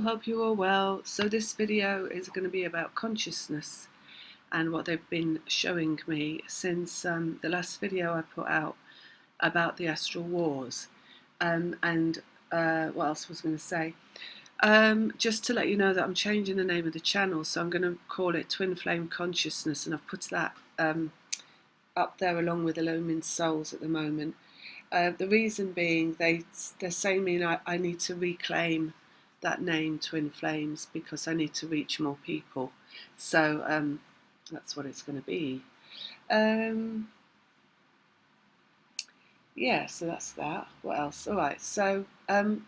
Hope you're all well. So this video is going to be about consciousness and what they've been showing me since the last video I put out about the astral wars. What else was I going to say? Just to let you know that I'm changing the name of the channel, so I'm going to call it Twin Flame Consciousness, and I've put that up there along with Illumined Souls at the moment. The reason being they're saying me I need to reclaim that name, Twin Flames, because I need to reach more people. So that's what it's going to be. Yeah, so that's that. What else? All right. So in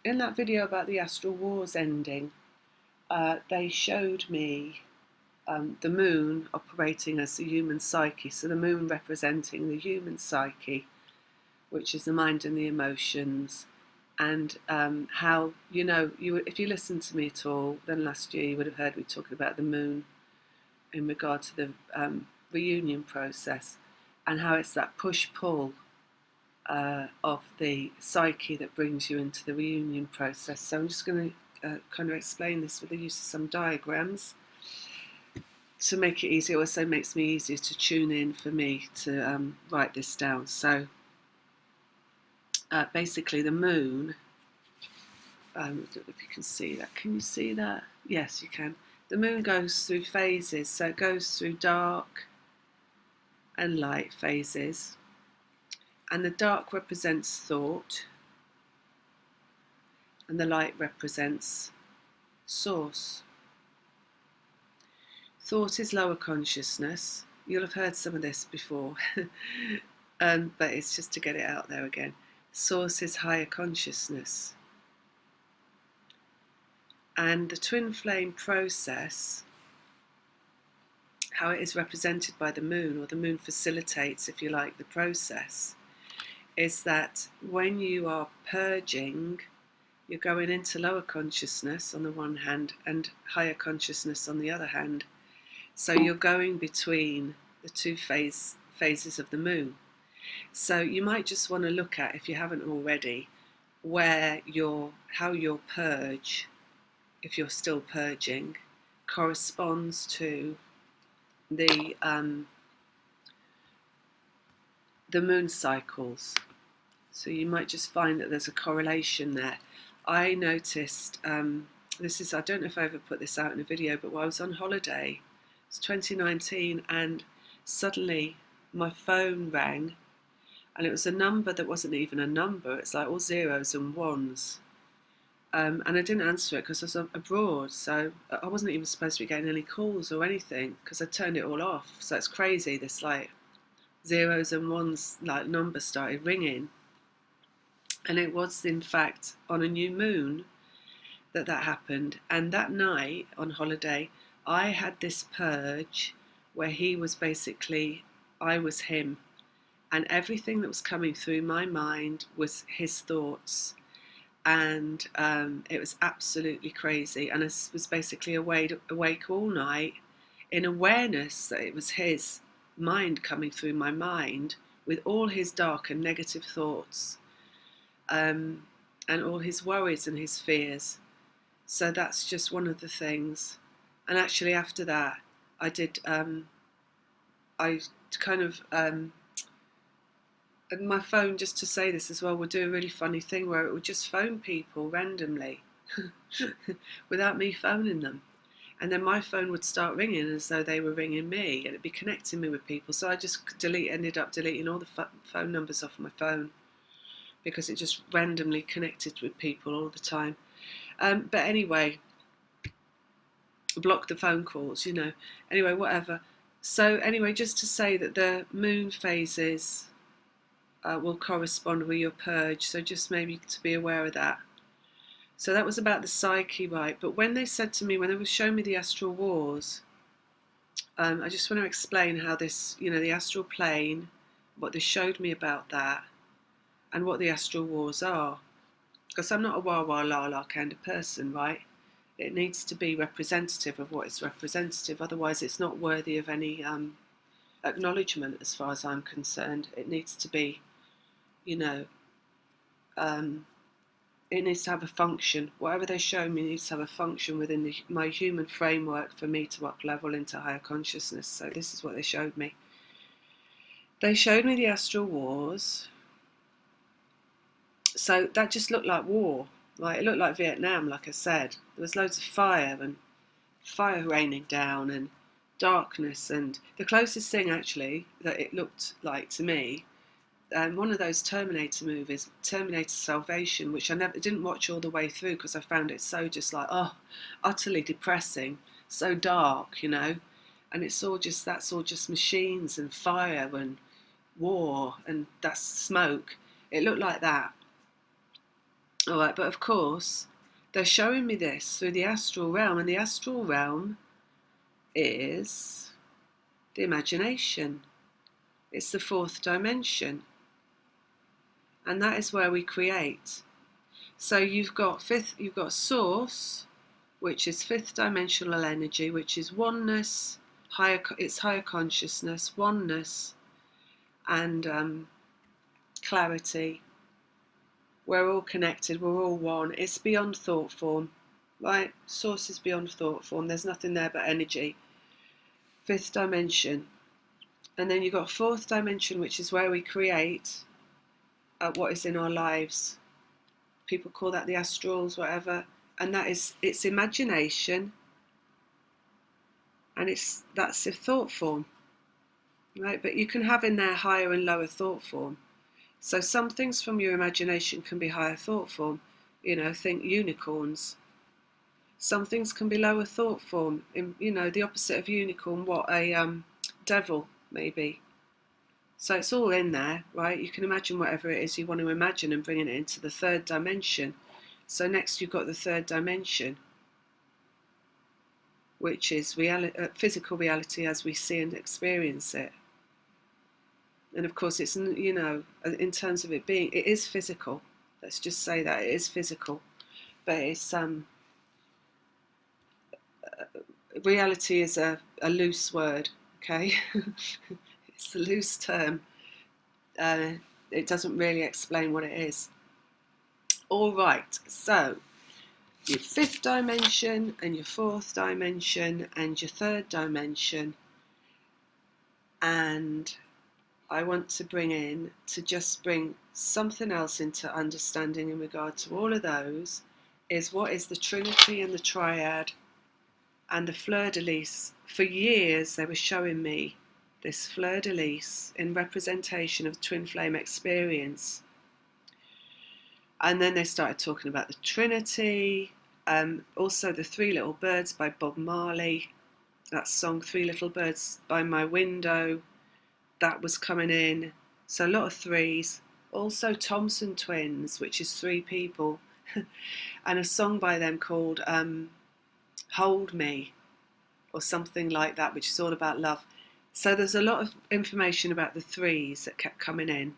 that video about the astral wars ending, they showed me the moon operating as the human psyche. So the moon representing the human psyche, which is the mind and the emotions, and how, if you listened to me at all, then last year you would have heard me talking about the moon in regard to the reunion process, and how it's that push-pull of the psyche that brings you into the reunion process. So I'm just going to kind of explain this with the use of some diagrams to make it easier. It also makes me easier to tune in for me to write this down. So basically the moon, I don't know if you can see that. Can you see that? Yes, you can. The moon goes through phases, so it goes through dark and light phases. And the dark represents thought, and the light represents source. Thought is lower consciousness. You'll have heard some of this before, but it's just to get it out there again. Source is higher consciousness. And the twin flame process, how it is represented by the moon, or the moon facilitates, if you like, the process, is that when you are purging, you're going into lower consciousness on the one hand and higher consciousness on the other hand. So you're going between the two phases of the moon. So you might just want to look at, if you haven't already, how your purge, if you're still purging, corresponds to the moon cycles. So you might just find that there's a correlation there. I noticed, I don't know if I ever put this out in a video, but while I was on holiday, it's 2019, and suddenly my phone rang, and it was a number that wasn't even a number. It's like all zeros and ones. And I didn't answer it because I was abroad, so I wasn't even supposed to be getting any calls or anything because I turned it all off. So it's crazy, this like zeros and ones like number started ringing. And it was in fact on a new moon that happened. And that night on holiday, I had this purge where he was basically, I was him. And everything that was coming through my mind was his thoughts. And it was absolutely crazy. And I was basically awake all night in awareness that it was his mind coming through my mind with all his dark and negative thoughts, and all his worries and his fears. So that's just one of the things. And actually after that, I did, I kind of, and my phone, just to say this as well, would do a really funny thing where it would just phone people randomly without me phoning them. And then my phone would start ringing as though they were ringing me, and it'd be connecting me with people. So I just ended up deleting all the phone numbers off my phone because it just randomly connected with people all the time. But anyway, block the phone calls, Anyway, whatever. So anyway, just to say that the moon phases will correspond with your purge, so just maybe to be aware of that. So that was about the psyche, right? But when they said to me, when they were showing me the astral wars, I just want to explain how this, the astral plane, what they showed me about that, and what the astral wars are. Because I'm not a wah wah la la kind of person, right? It needs to be representative of what is representative, otherwise it's not worthy of any acknowledgement as far as I'm concerned. It needs to be, it needs to have a function. Whatever they show me needs to have a function within my human framework for me to up level into higher consciousness. So this is what they showed me. They showed me the astral wars. So that just looked like war. Like, it looked like Vietnam, like I said. There was loads of fire and fire raining down and darkness. And the closest thing actually that it looked like to me, one of those Terminator movies, Terminator Salvation, which I didn't watch all the way through because I found it so just like, utterly depressing, so dark, you know. And that's all just machines and fire and war and that's smoke. It looked like that. All right, but of course, they're showing me this through the astral realm, and the astral realm is the imagination. It's the fourth dimension, and that is where we create. So you've got source, which is fifth dimensional energy, which is oneness, it's higher consciousness, oneness, and clarity. We're all connected, we're all one. It's beyond thought form, right? Source is beyond thought form. There's nothing there but energy. Fifth dimension. And then you've got fourth dimension, which is where we create what is in our lives. People call that the astrals, whatever. And it's imagination. And that's a thought form, right? But you can have in there higher and lower thought form. So some things from your imagination can be higher thought form. You know, think unicorns. Some things can be lower thought form. You know, the opposite of unicorn, what a devil maybe. So it's all in there, right? You can imagine whatever it is you want to imagine and bringing it into the third dimension. So next you've got the third dimension, which is physical reality as we see and experience it. And of course, it's, you know, in terms of it is physical. Let's just say that it is physical, but it's reality is a loose word. Okay, it's a loose term. It doesn't really explain what it is. All right, so your fifth dimension and your fourth dimension and your third dimension, and I want to bring something else into understanding in regard to all of those, is what is the Trinity and the Triad and the fleur-de-lis. For years they were showing me this fleur-de-lis in representation of twin flame experience. And then they started talking about the Trinity, also the Three Little Birds by Bob Marley, that song Three Little Birds by My Window, that was coming in. So a lot of threes. Also Thompson Twins, which is three people, and a song by them called Hold Me, or something like that, which is all about love. So there's a lot of information about the threes that kept coming in,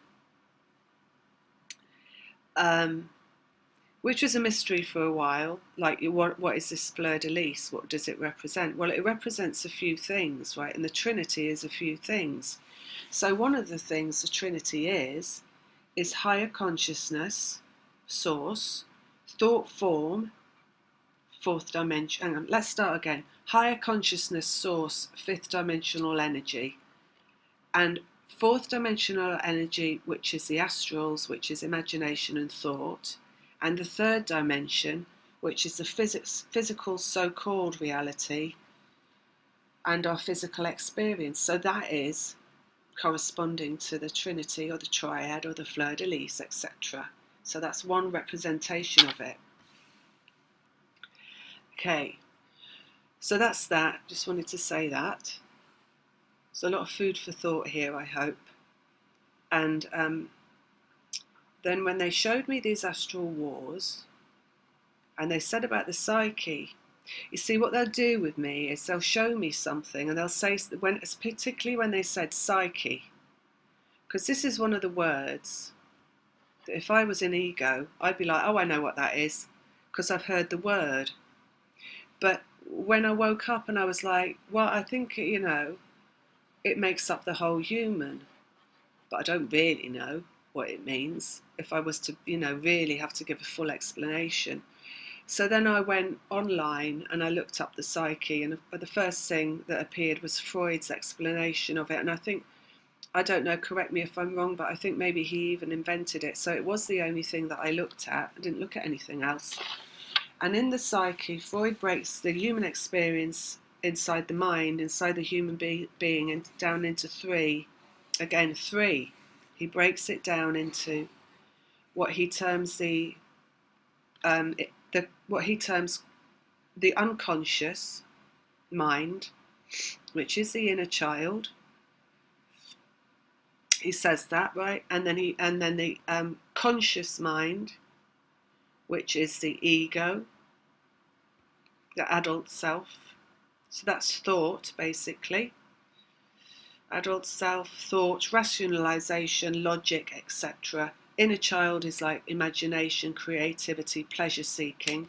which was a mystery for a while. Like, what is this fleur-de-lis? What does it represent? Well, it represents a few things, right? And the Trinity is a few things. So one of the things the Trinity is higher consciousness, source, thought form, fourth dimension. Hang on, let's start again. Higher consciousness, source, fifth dimensional energy. And fourth dimensional energy, which is the astrals, which is imagination and thought. And the third dimension, which is the physical so-called reality and our physical experience. So that is corresponding to the Trinity or the Triad or the fleur-de-lis, etc. So that's one representation of it. Okay, so that's that. Just wanted to say that. There's a lot of food for thought here, I hope. And then when they showed me these astral wars, and they said about the psyche, you see, what they'll do with me is they'll show me something, and they'll say, particularly when they said psyche, because this is one of the words that if I was in ego, I'd be like, oh, I know what that is, because I've heard the word. But when I woke up and I was like, well, I think, it makes up the whole human, but I don't really know. what it means if I was to, really have to give a full explanation. So then I went online and I looked up the psyche, and the first thing that appeared was Freud's explanation of it. And I don't know, correct me if I'm wrong, but I think maybe he even invented it. So it was the only thing that I looked at. I didn't look at anything else. And in the psyche, Freud breaks the human experience inside the mind, inside the human being, and down into three. Again, three. He breaks it down into what he terms the unconscious mind, which is the inner child. He says that, right? And then the conscious mind, which is the ego, the adult self. So that's thought, basically. Adult self, thought, rationalization, logic, etc. Inner child is like imagination, creativity, pleasure seeking.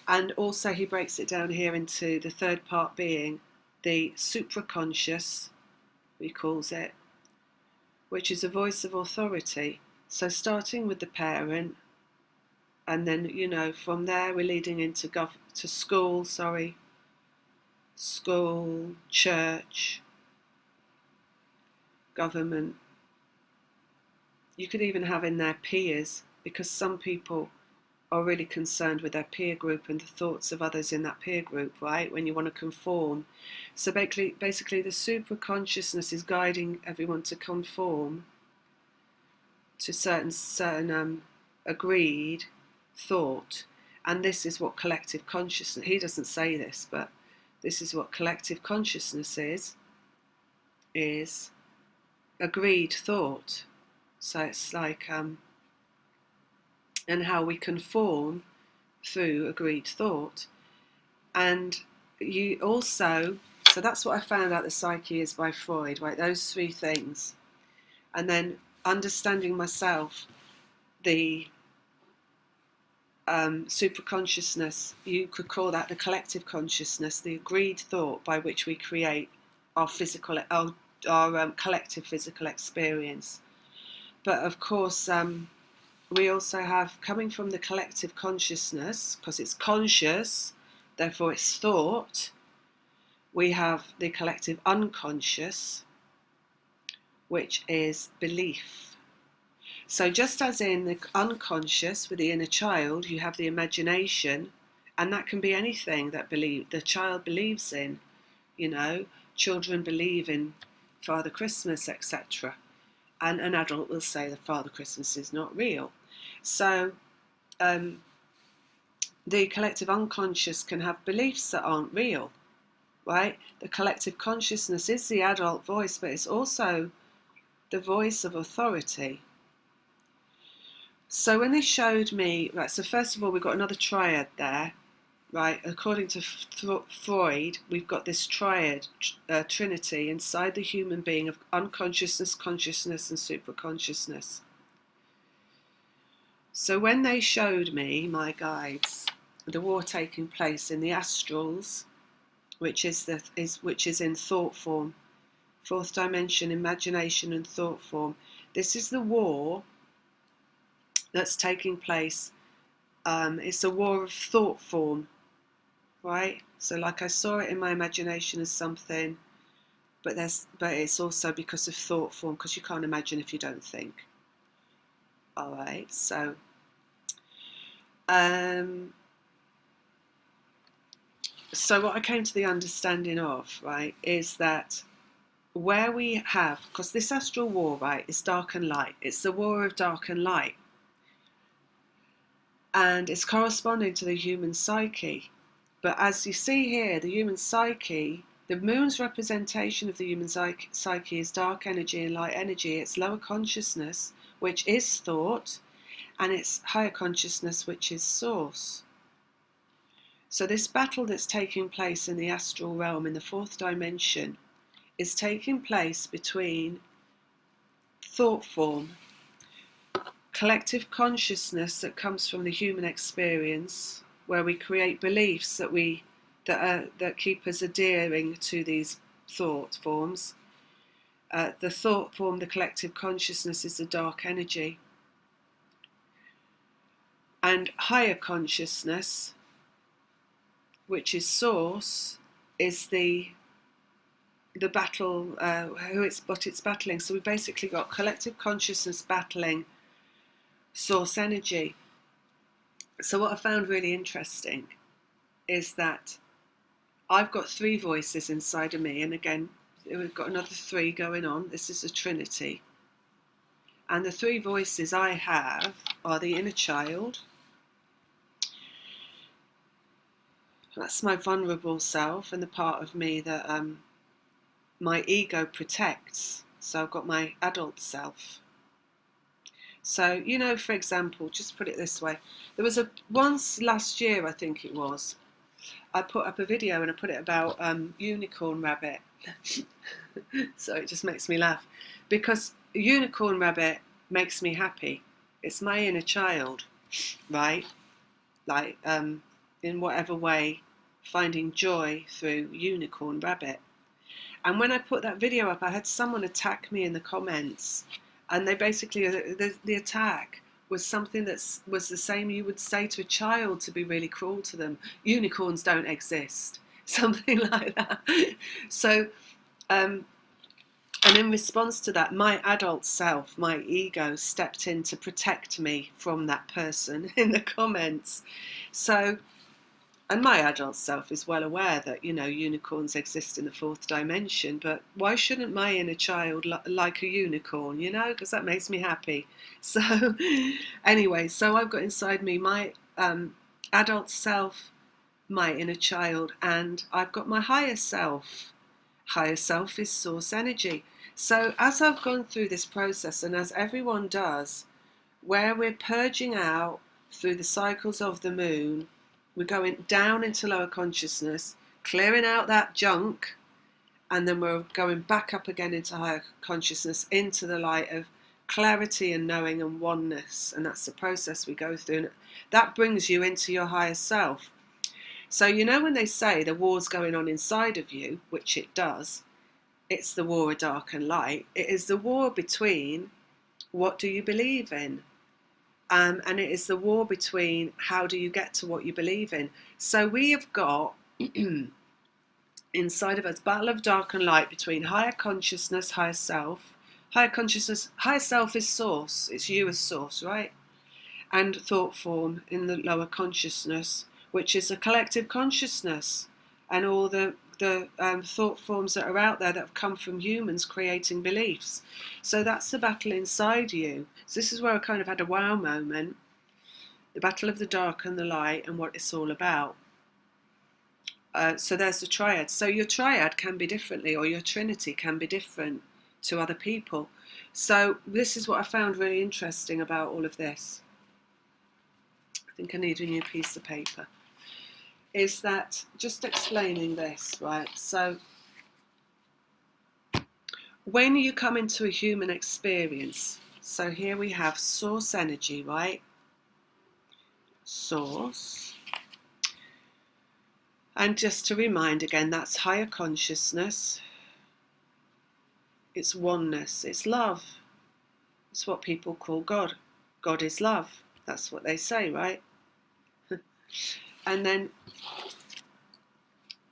And also he breaks it down here into the third part being the Supra Conscious, he calls it, which is a voice of authority. So starting with the parent, and then, from there we're leading into school, church, government. You could even have in there peers, because some people are really concerned with their peer group and the thoughts of others in that peer group, right? When you want to conform. So basically the super consciousness is guiding everyone to conform to certain agreed thought. And this is what collective consciousness, he doesn't say this, but this is what collective consciousness is agreed thought. So it's like, and how we conform through agreed thought. And you also, so that's what I found out the psyche is by Freud, right? Those three things. And then understanding myself, the superconsciousness, you could call that the collective consciousness, the agreed thought by which we create our collective physical experience. But of course, we also have, coming from the collective consciousness, because it's conscious, therefore it's thought, we have the collective unconscious, which is belief. So just as in the unconscious with the inner child, you have the imagination, and that can be anything that the child believes in. Children believe in Father Christmas, etc. And an adult will say that Father Christmas is not real. So the collective unconscious can have beliefs that aren't real, right? The collective consciousness is the adult voice, but it's also the voice of authority. So when they showed me, right, so first of all, we've got another triad there, right? According to Freud, we've got this triad, trinity inside the human being of unconsciousness, consciousness, and superconsciousness. So when they showed me, my guides, the war taking place in the astrals, which is in thought form, fourth dimension, imagination and thought form. This is the war that's taking place. It's a war of thought form, right? So like I saw it in my imagination as something, but it's also because of thought form, because you can't imagine if you don't think. All right, so so what I came to the understanding of, right, is that where we have, because this astral war, right, is dark and light. It's the war of dark and light. And it's corresponding to the human psyche. But as you see here, the human psyche, the moon's representation of the human psyche is dark energy and light energy. It's lower consciousness, which is thought, and it's higher consciousness, which is source. So this battle that's taking place in the astral realm, in the fourth dimension, is taking place between thought form, collective consciousness that comes from the human experience, where we create beliefs that keep us adhering to these thought forms, The thought form, the collective consciousness, is the dark energy. And higher consciousness, which is source, is the battle, what it's battling. So we've basically got collective consciousness battling source energy. So what I found really interesting is that I've got 3 voices inside of me, and again, we've got another 3 going on. This is a trinity. And the 3 voices I have are the inner child. That's my vulnerable self and the part of me that my ego protects. So I've got my adult self. So, you know, for example, just put it this way. There was once last year, I think it was, I put up a video and I put it about unicorn rabbit. So it just makes me laugh. Because a unicorn rabbit makes me happy. It's my inner child, right? Like, in whatever way, finding joy through unicorn rabbit. And when I put that video up, I had someone attack me in the comments, and they basically, the attack was something that was the same you would say to a child to be really cruel to them. Unicorns don't exist, something like that. So, and in response to that, my adult self, my ego, stepped in to protect me from that person in the comments. So, and my adult self is well aware that, you know, unicorns exist in the 4th dimension, but why shouldn't my inner child like a unicorn, you know, because that makes me happy. So anyway, so I've got inside me my adult self, my inner child, and I've got my higher self. Higher self is source energy. So as I've gone through this process, and as everyone does, where we're purging out through the cycles of the moon, we're going down into lower consciousness, clearing out that junk, and then we're going back up again into higher consciousness, into the light of clarity and knowing and oneness. And that's the process we go through. And that brings you into your higher self. So, you know, when they say the war's going on inside of you, which it does, it's the war of dark and light. It is the war between what do you believe in? And it is the war between how do you get to what you believe in. So we have got inside of us battle of dark and light between higher consciousness, higher self. Higher consciousness, higher self is source. It's you as source, right? And thought form in the lower consciousness, which is a collective consciousness, and all the thought forms that are out there that have come from humans creating beliefs. So that's the battle inside you. So this is where I kind of had a wow moment. The battle of the dark and the light and what it's all about. So there's the triad. So your triad can be differently, or your trinity can be different to other people. So this is what I found really interesting about all of this. I think I need a new piece of paper. Is that just explaining this, right? So when you come into a human experience, so here we have source energy, right? Source. And just to remind again, that's higher consciousness. It's oneness. It's love. It's what people call God. God is love. That's what they say, right? And then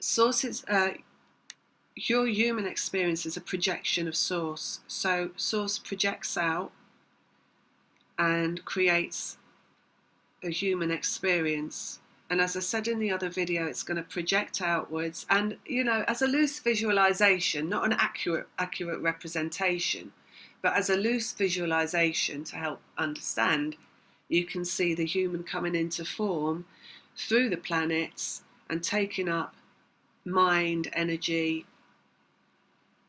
source is your human experience is a projection of source. So source projects out and creates a human experience. And as I said in the other video, it's going to project outwards. And, you know, as a loose visualization, not an accurate representation, but as a loose visualization to help understand, you can see the human coming into form through the planets and taking up mind energy,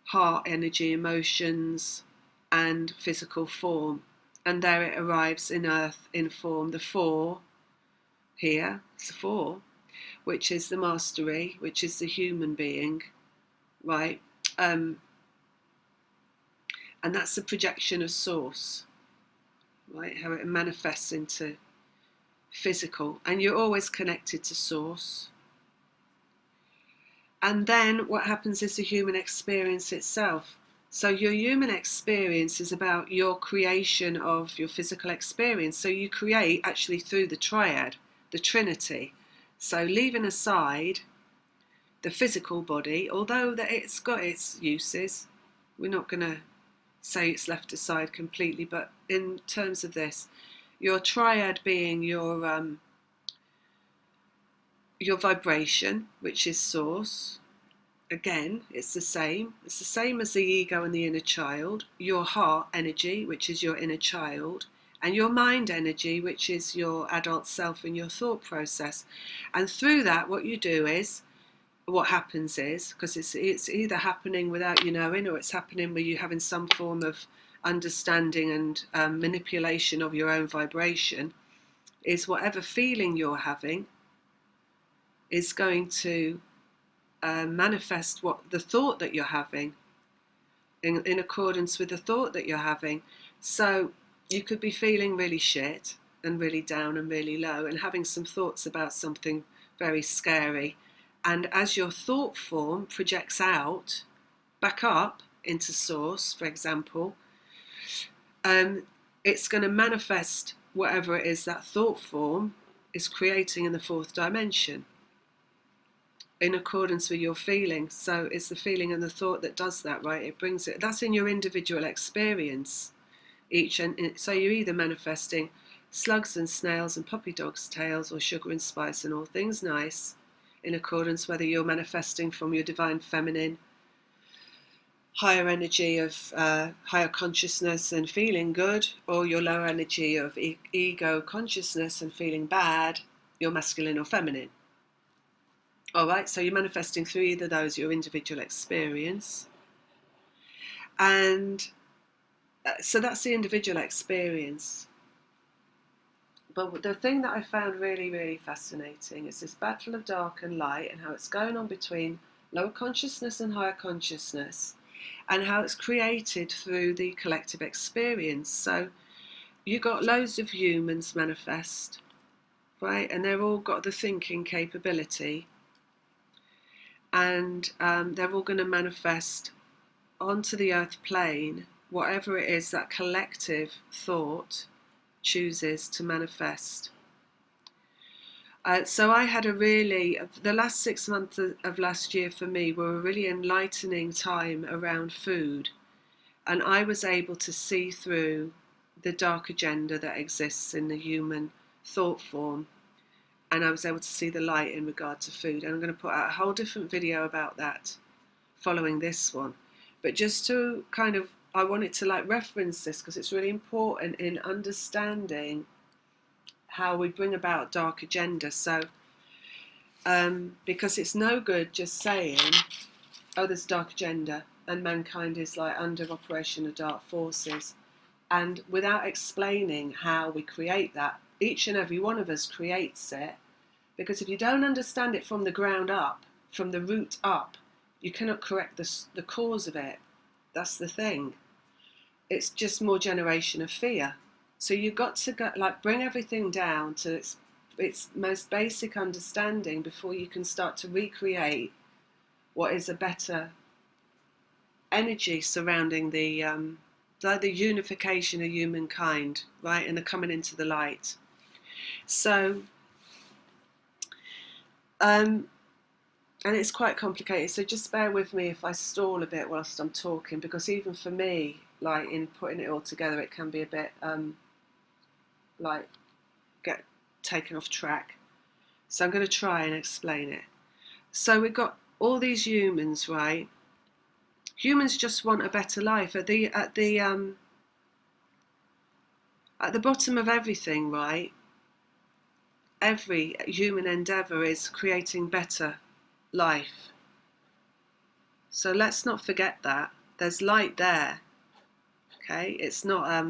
heart energy, emotions, and physical form. And there it arrives in Earth in form. The 4 here, it's the 4, which is the mastery, which is the human being, right? And that's the projection of source, right? How it manifests into physical. And you're always connected to source. And then what happens is the human experience itself. So your human experience is about your creation of your physical experience. So you create actually through the triad, the trinity. So leaving aside the physical body, although that it's got its uses, we're not going to say it's left aside completely, but in terms of this, your triad being your vibration, which is source. Again, it's the same. It's the same as the ego and the inner child. Your heart energy, which is your inner child, and your mind energy, which is your adult self and your thought process. And through that, what happens is, because it's either happening without you knowing, or it's happening where you're having some form of understanding and manipulation of your own vibration, is whatever feeling you're having is going to manifest what the thought that you're having in accordance with the thought that you're having. So you could be feeling really shit and really down and really low and having some thoughts about something very scary. And as your thought form projects out, back up into source, for example, it's going to manifest whatever it is that thought form is creating in the fourth dimension, in accordance with your feeling. So it's the feeling and the thought that does that, right? It brings it. That's in your individual experience. So you're either manifesting slugs and snails and puppy dogs' tails, or sugar and spice and all things nice, in accordance whether you're manifesting from your divine feminine, higher energy of higher consciousness and feeling good, or your lower energy of ego consciousness and feeling bad, your masculine or feminine. All right, so you're manifesting through either of those, your individual experience. And so that's the individual experience. But the thing that I found really, really fascinating is this battle of dark and light, and how it's going on between lower consciousness and higher consciousness, and how it's created through the collective experience. So you got loads of humans manifest, right? And they've all got the thinking capability. And they're all going to manifest onto the earth plane whatever it is that collective thought chooses to manifest. So I had the last 6 months of last year for me were a really enlightening time around food. And I was able to see through the dark agenda that exists in the human thought form. And I was able to see the light in regard to food. And I'm going to put out a whole different video about that following this one. But just to I wanted to reference this because it's really important in understanding how we bring about dark agenda. So, because it's no good just saying, oh, there's a dark agenda and mankind is under operation of dark forces, and without explaining how we create that. Each and every one of us creates it, because if you don't understand it from the ground up, from the root up, you cannot correct the cause of it. That's the thing. It's just more generation of fear. So you've got to bring everything down to its most basic understanding before you can start to recreate what is a better energy surrounding the unification of humankind, right, and the coming into the light. So, and it's quite complicated. So just bear with me if I stall a bit whilst I'm talking, because even for me, in putting it all together, it can be a bit get taken off track. So I'm going to try and explain it. So we've got all these humans, right? Humans just want a better life. At the bottom of everything, right? Every human endeavour is creating better life. So let's not forget that. There's light there. Okay? It's not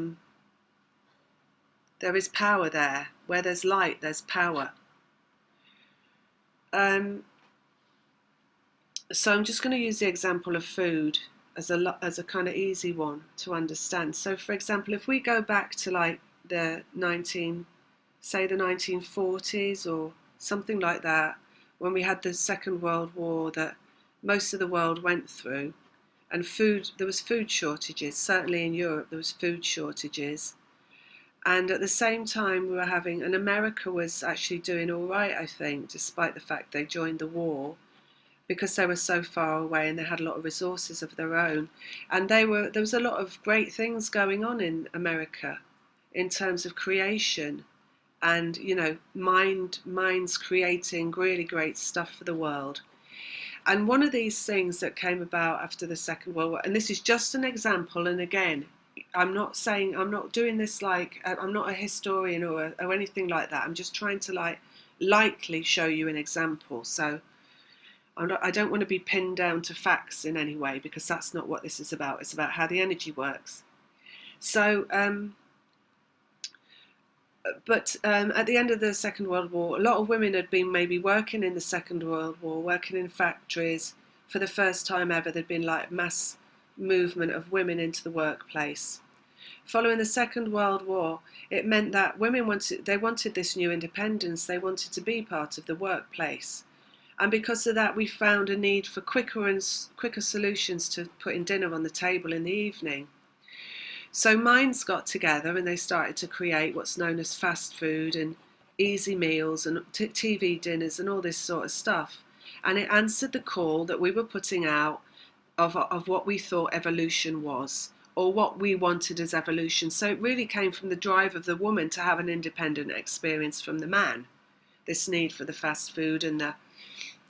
there is power there. Where there's light, there's power. So I'm just going to use the example of food as a kind of easy one to understand. So for example, if we go back to the 1940s or something like that, when we had the Second World War that most of the world went through, and there was food shortages. Certainly in Europe there was food shortages. And at the same time we were having, and America was actually doing all right, I think, despite the fact they joined the war, because they were so far away and they had a lot of resources of their own. And there was a lot of great things going on in America in terms of creation, and minds creating really great stuff for the world. And one of these things that came about after the Second World War, and this is just an example, and again, I'm not doing this like, I'm not a historian or anything like that. I'm just trying to lightly show you an example. So I don't want to be pinned down to facts in any way, because that's not what this is about. It's about how the energy works. So, at the end of the Second World War, a lot of women had been maybe working in the Second World War, working in factories. For the first time ever, there'd been like mass movement of women into the workplace. Following the Second World War, it meant that women wanted this new independence. They wanted to be part of the workplace. And because of that, we found a need for quicker solutions to putting dinner on the table in the evening. So minds got together and they started to create what's known as fast food and easy meals and TV dinners and all this sort of stuff. And it answered the call that we were putting out of what we thought evolution was, or what we wanted as evolution. So it really came from the drive of the woman to have an independent experience from the man, this need for the fast food and the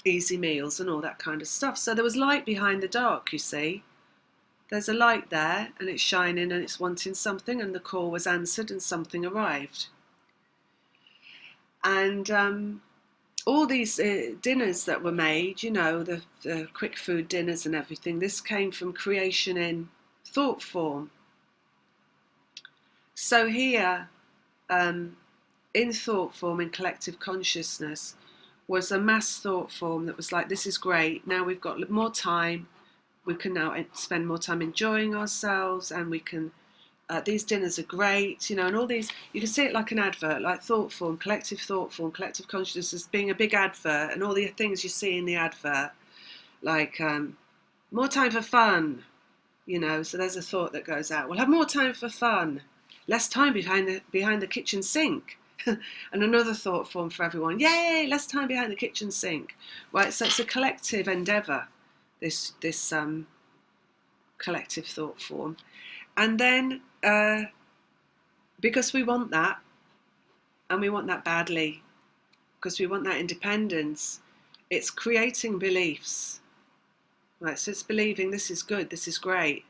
easy meals and all that kind of stuff. So there was light behind the dark, you see. There's a light there and it's shining and it's wanting something, and the call was answered and something arrived. And all these dinners that were made, the quick food dinners and everything, this came from creation in thought form. So here, in thought form, in collective consciousness, was a mass thought form that was like, this is great, now we've got more time, we can now spend more time enjoying ourselves, and we can, these dinners are great, and all these, you can see it like an advert, like thought form, collective consciousness as being a big advert, and all the things you see in the advert, like more time for fun, so there's a thought that goes out, we'll have more time for fun, less time behind the kitchen sink. And another thought form for everyone, yay, less time behind the kitchen sink. Right, so it's a collective endeavour, this collective thought form. And then because we want that, and we want that badly, because we want that independence, it's creating beliefs. Right, so it's believing this is good, this is great.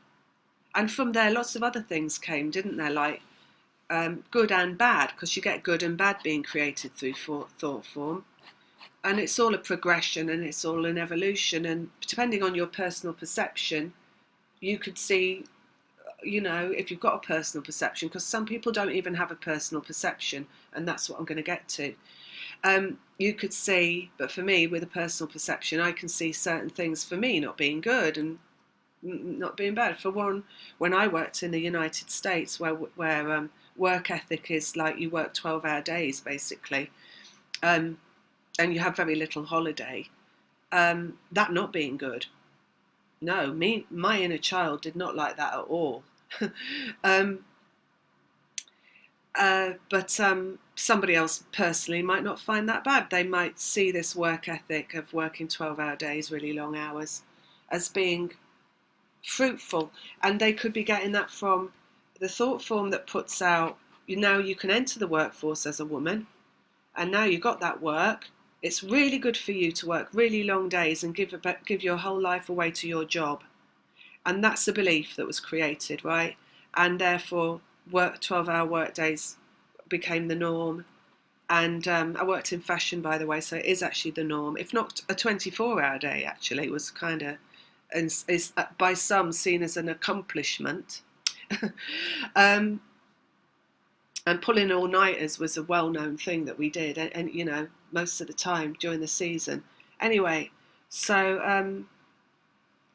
And from there lots of other things came, didn't there, like good and bad, because you get good and bad being created through thought form. And it's all a progression and it's all an evolution, and depending on your personal perception, you could see, if you've got a personal perception, because some people don't even have a personal perception, and that's what I'm going to get to. You could see, but for me, with a personal perception, I can see certain things for me not being good and not being bad. For one, when I worked in the United States, where work ethic is like you work 12-hour days basically, and you have very little holiday, that not being good. No, my inner child did not like that at all. But somebody else personally might not find that bad. They might see this work ethic of working 12-hour days, really long hours, as being fruitful, and they could be getting that from the thought form that puts out, now you can enter the workforce as a woman, and now you've got that work. It's really good for you to work really long days and give your whole life away to your job. And that's the belief that was created, right? And therefore, 12-hour work days became the norm. And I worked in fashion, by the way, so it is actually the norm. If not a 24-hour day, actually, was kind of, is by some seen as an accomplishment. And pulling all-nighters was a well-known thing that we did, and most of the time during the season. Anyway, so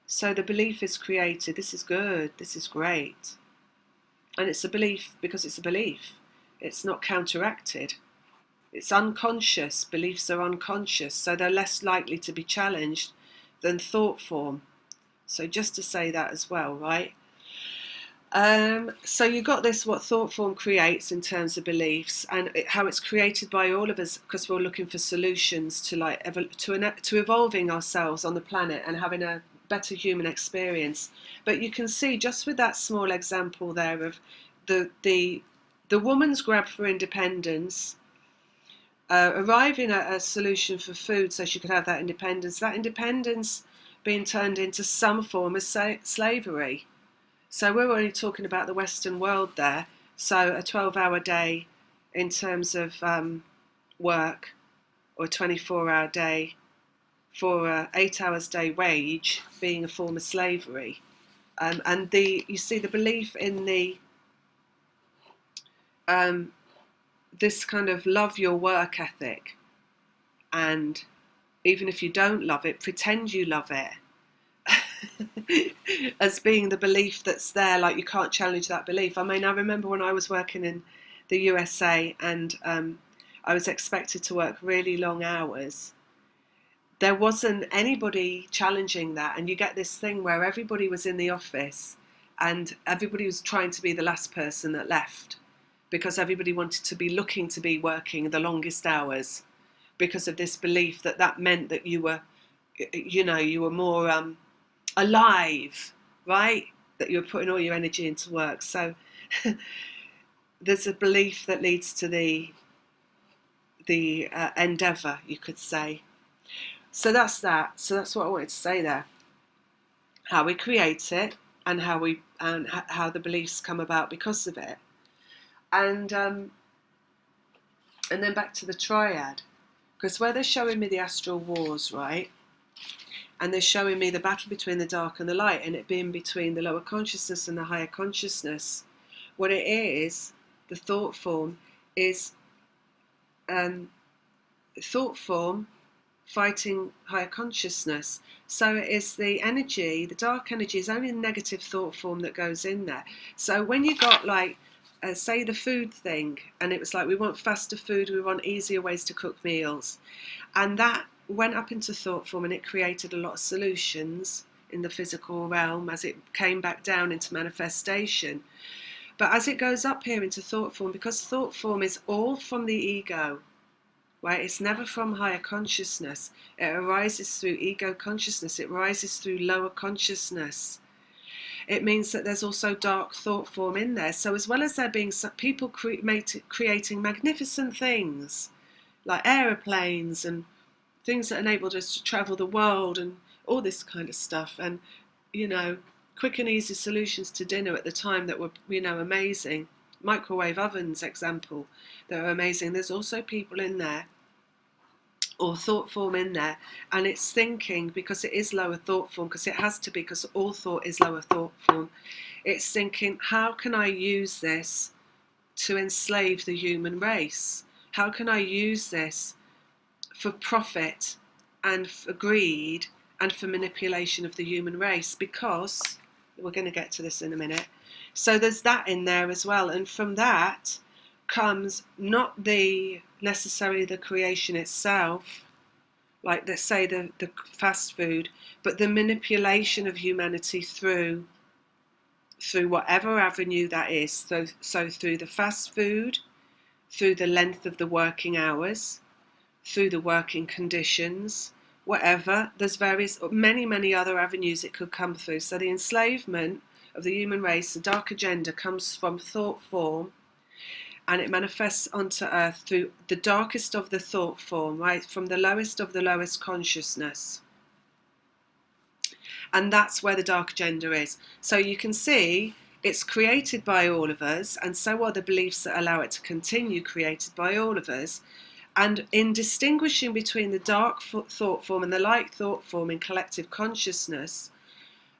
the belief is created. This is good. This is great. And it's a belief because it's a belief. It's not counteracted. It's unconscious. Beliefs are unconscious, so they're less likely to be challenged than thought form. So just to say that as well, right? So you got this, what thought form creates in terms of beliefs, and how it's created by all of us, because we're looking for solutions to to evolving ourselves on the planet and having a better human experience. But you can see just with that small example there of the woman's grab for independence, arriving at a solution for food so she could have that independence being turned into some form of slavery. So we're only talking about the Western world there. So a 12-hour day in terms of work, or a 24-hour day for an 8 hours day wage being a form of slavery. And you see the belief in this kind of love your work ethic, and even if you don't love it, pretend you love it. As being the belief that's there, like you can't challenge that belief. I mean, I remember when I was working in the USA and I was expected to work really long hours. There wasn't anybody challenging that, and you get this thing where everybody was in the office and everybody was trying to be the last person that left, because everybody wanted to be looking to be working the longest hours, because of this belief that meant that you were more alive, right? That you're putting all your energy into work. So there's a belief that leads to the endeavour, you could say. So that's that. So that's what I wanted to say there. How we create it, and how the beliefs come about because of it, and then back to the triad, because where they're showing me the astral wars, right? And they're showing me the battle between the dark and the light, and it being between the lower consciousness and the higher consciousness. What it is, the thought form, is thought form fighting higher consciousness. So it is the energy, the dark energy is only a negative thought form that goes in there. So when you got like, say the food thing, and it was like, we want faster food, we want easier ways to cook meals. And that went up into thought form, and it created a lot of solutions in the physical realm as it came back down into manifestation. But as it goes up here into thought form, because thought form is all from the ego, right? It's never from higher consciousness. It arises through ego consciousness. It rises through lower consciousness. It means that there's also dark thought form in there. So as well as there being people creating magnificent things, like aeroplanes and things that enabled us to travel the world and all this kind of stuff, and quick and easy solutions to dinner at the time that were amazing, microwave ovens example, that are amazing. There's also people in there, or thought form in there, and it's thinking, because it is lower thought form, because it has to be, because all thought is lower thought form. It's thinking, how can I use this to enslave the human race? How can I use this for profit and for greed and for manipulation of the human race? Because we're going to get to this in a minute. So there's that in there as well, and from that comes not necessarily the creation itself, like let's say the fast food, but the manipulation of humanity through whatever avenue that is. So through the fast food, through the length of the working hours, through the working conditions, whatever. There's many other avenues it could come through. So the enslavement of the human race, the dark agenda, comes from thought form, and it manifests onto earth through the darkest of the thought form, right, from the lowest of the lowest consciousness. And that's where the dark agenda is. So you can see it's created by all of us, and so are the beliefs that allow it to continue, created by all of us. And in distinguishing between the dark thought form and the light thought form in collective consciousness,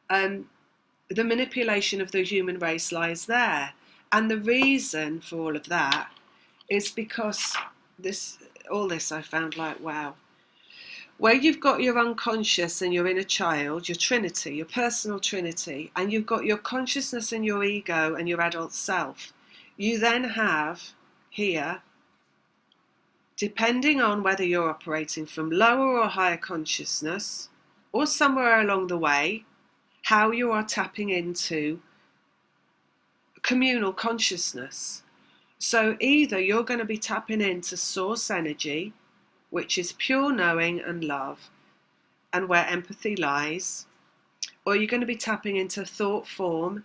the manipulation of the human race lies there. And the reason for all of that is because all this I found like, wow. Where you've got your unconscious and your inner child, your trinity, your personal trinity, and you've got your consciousness and your ego and your adult self, you then have here, depending on whether you're operating from lower or higher consciousness, or somewhere along the way, how you are tapping into communal consciousness. So either you're going to be tapping into source energy, which is pure knowing and love, and where empathy lies, or you're going to be tapping into thought form.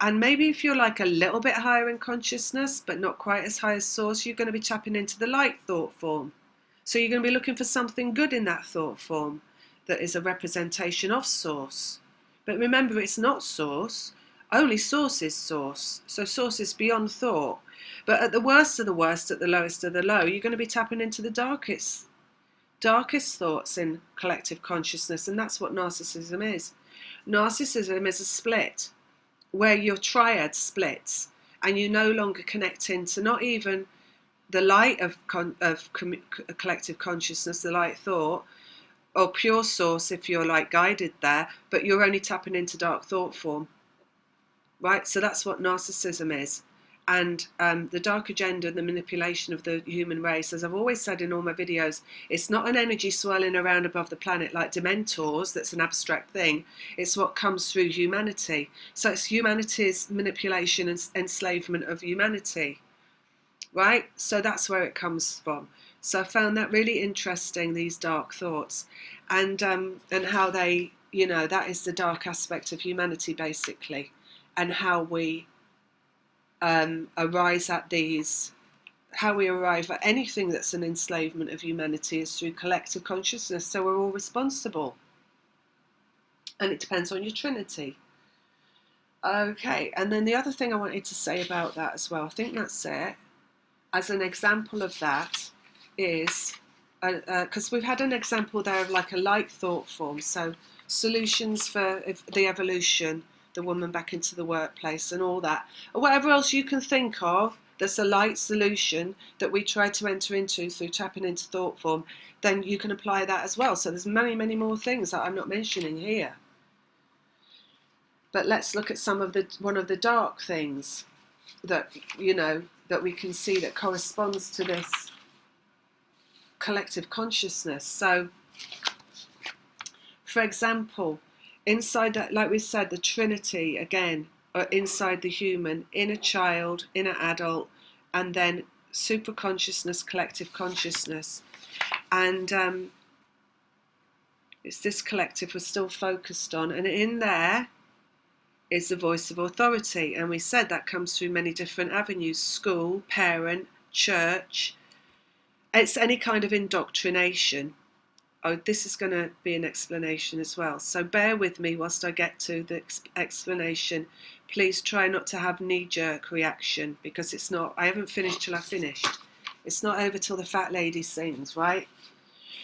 And maybe if you're like a little bit higher in consciousness, but not quite as high as source, you're going to be tapping into the light thought form. So you're going to be looking for something good in that thought form that is a representation of source. But remember, it's not source. Only source is source. So source is beyond thought. But at the worst of the worst, at the lowest of the low, you're going to be tapping into the darkest thoughts in collective consciousness. And that's what narcissism is. Narcissism is a split where your triad splits and you no longer connect into not even the light of collective consciousness, the light thought, or pure source if you're like guided there, but you're only tapping into dark thought form, right? So that's what narcissism is. And the dark agenda, the manipulation of the human race, as I've always said in all my videos, it's not an energy swirling around above the planet like dementors, that's an abstract thing. It's what comes through humanity. So it's humanity's manipulation and enslavement of humanity, right? So that's where it comes from. So I found that really interesting, these dark thoughts, and how they, you know, that is the dark aspect of humanity basically, and how we arrive at anything that's an enslavement of humanity is through collective consciousness. So we're all responsible, and it depends on your trinity. Okay, and then the other thing I wanted to say about that as well, I think that's it, as an example of that is, because we've had an example there of like a light thought form, so solutions for the evolution, the woman back into the workplace and all that, or whatever else you can think of that's a light solution that we try to enter into through tapping into thought form, then you can apply that as well. So there's many, many more things that I'm not mentioning here. But let's look at one of the dark things that, you know, that we can see that corresponds to this collective consciousness. So, for example, inside that, like we said, the Trinity, again, inside the human, inner child, inner adult, and then super consciousness, collective consciousness. And it's this collective we're still focused on. And in there is the voice of authority. And we said that comes through many different avenues: school, parent, church. It's any kind of indoctrination. Oh, this is going to be an explanation as well. So bear with me whilst I get to the explanation. Please try not to have knee-jerk reaction, because it's not, I haven't finished till I finished. It's not over till the fat lady sings, right?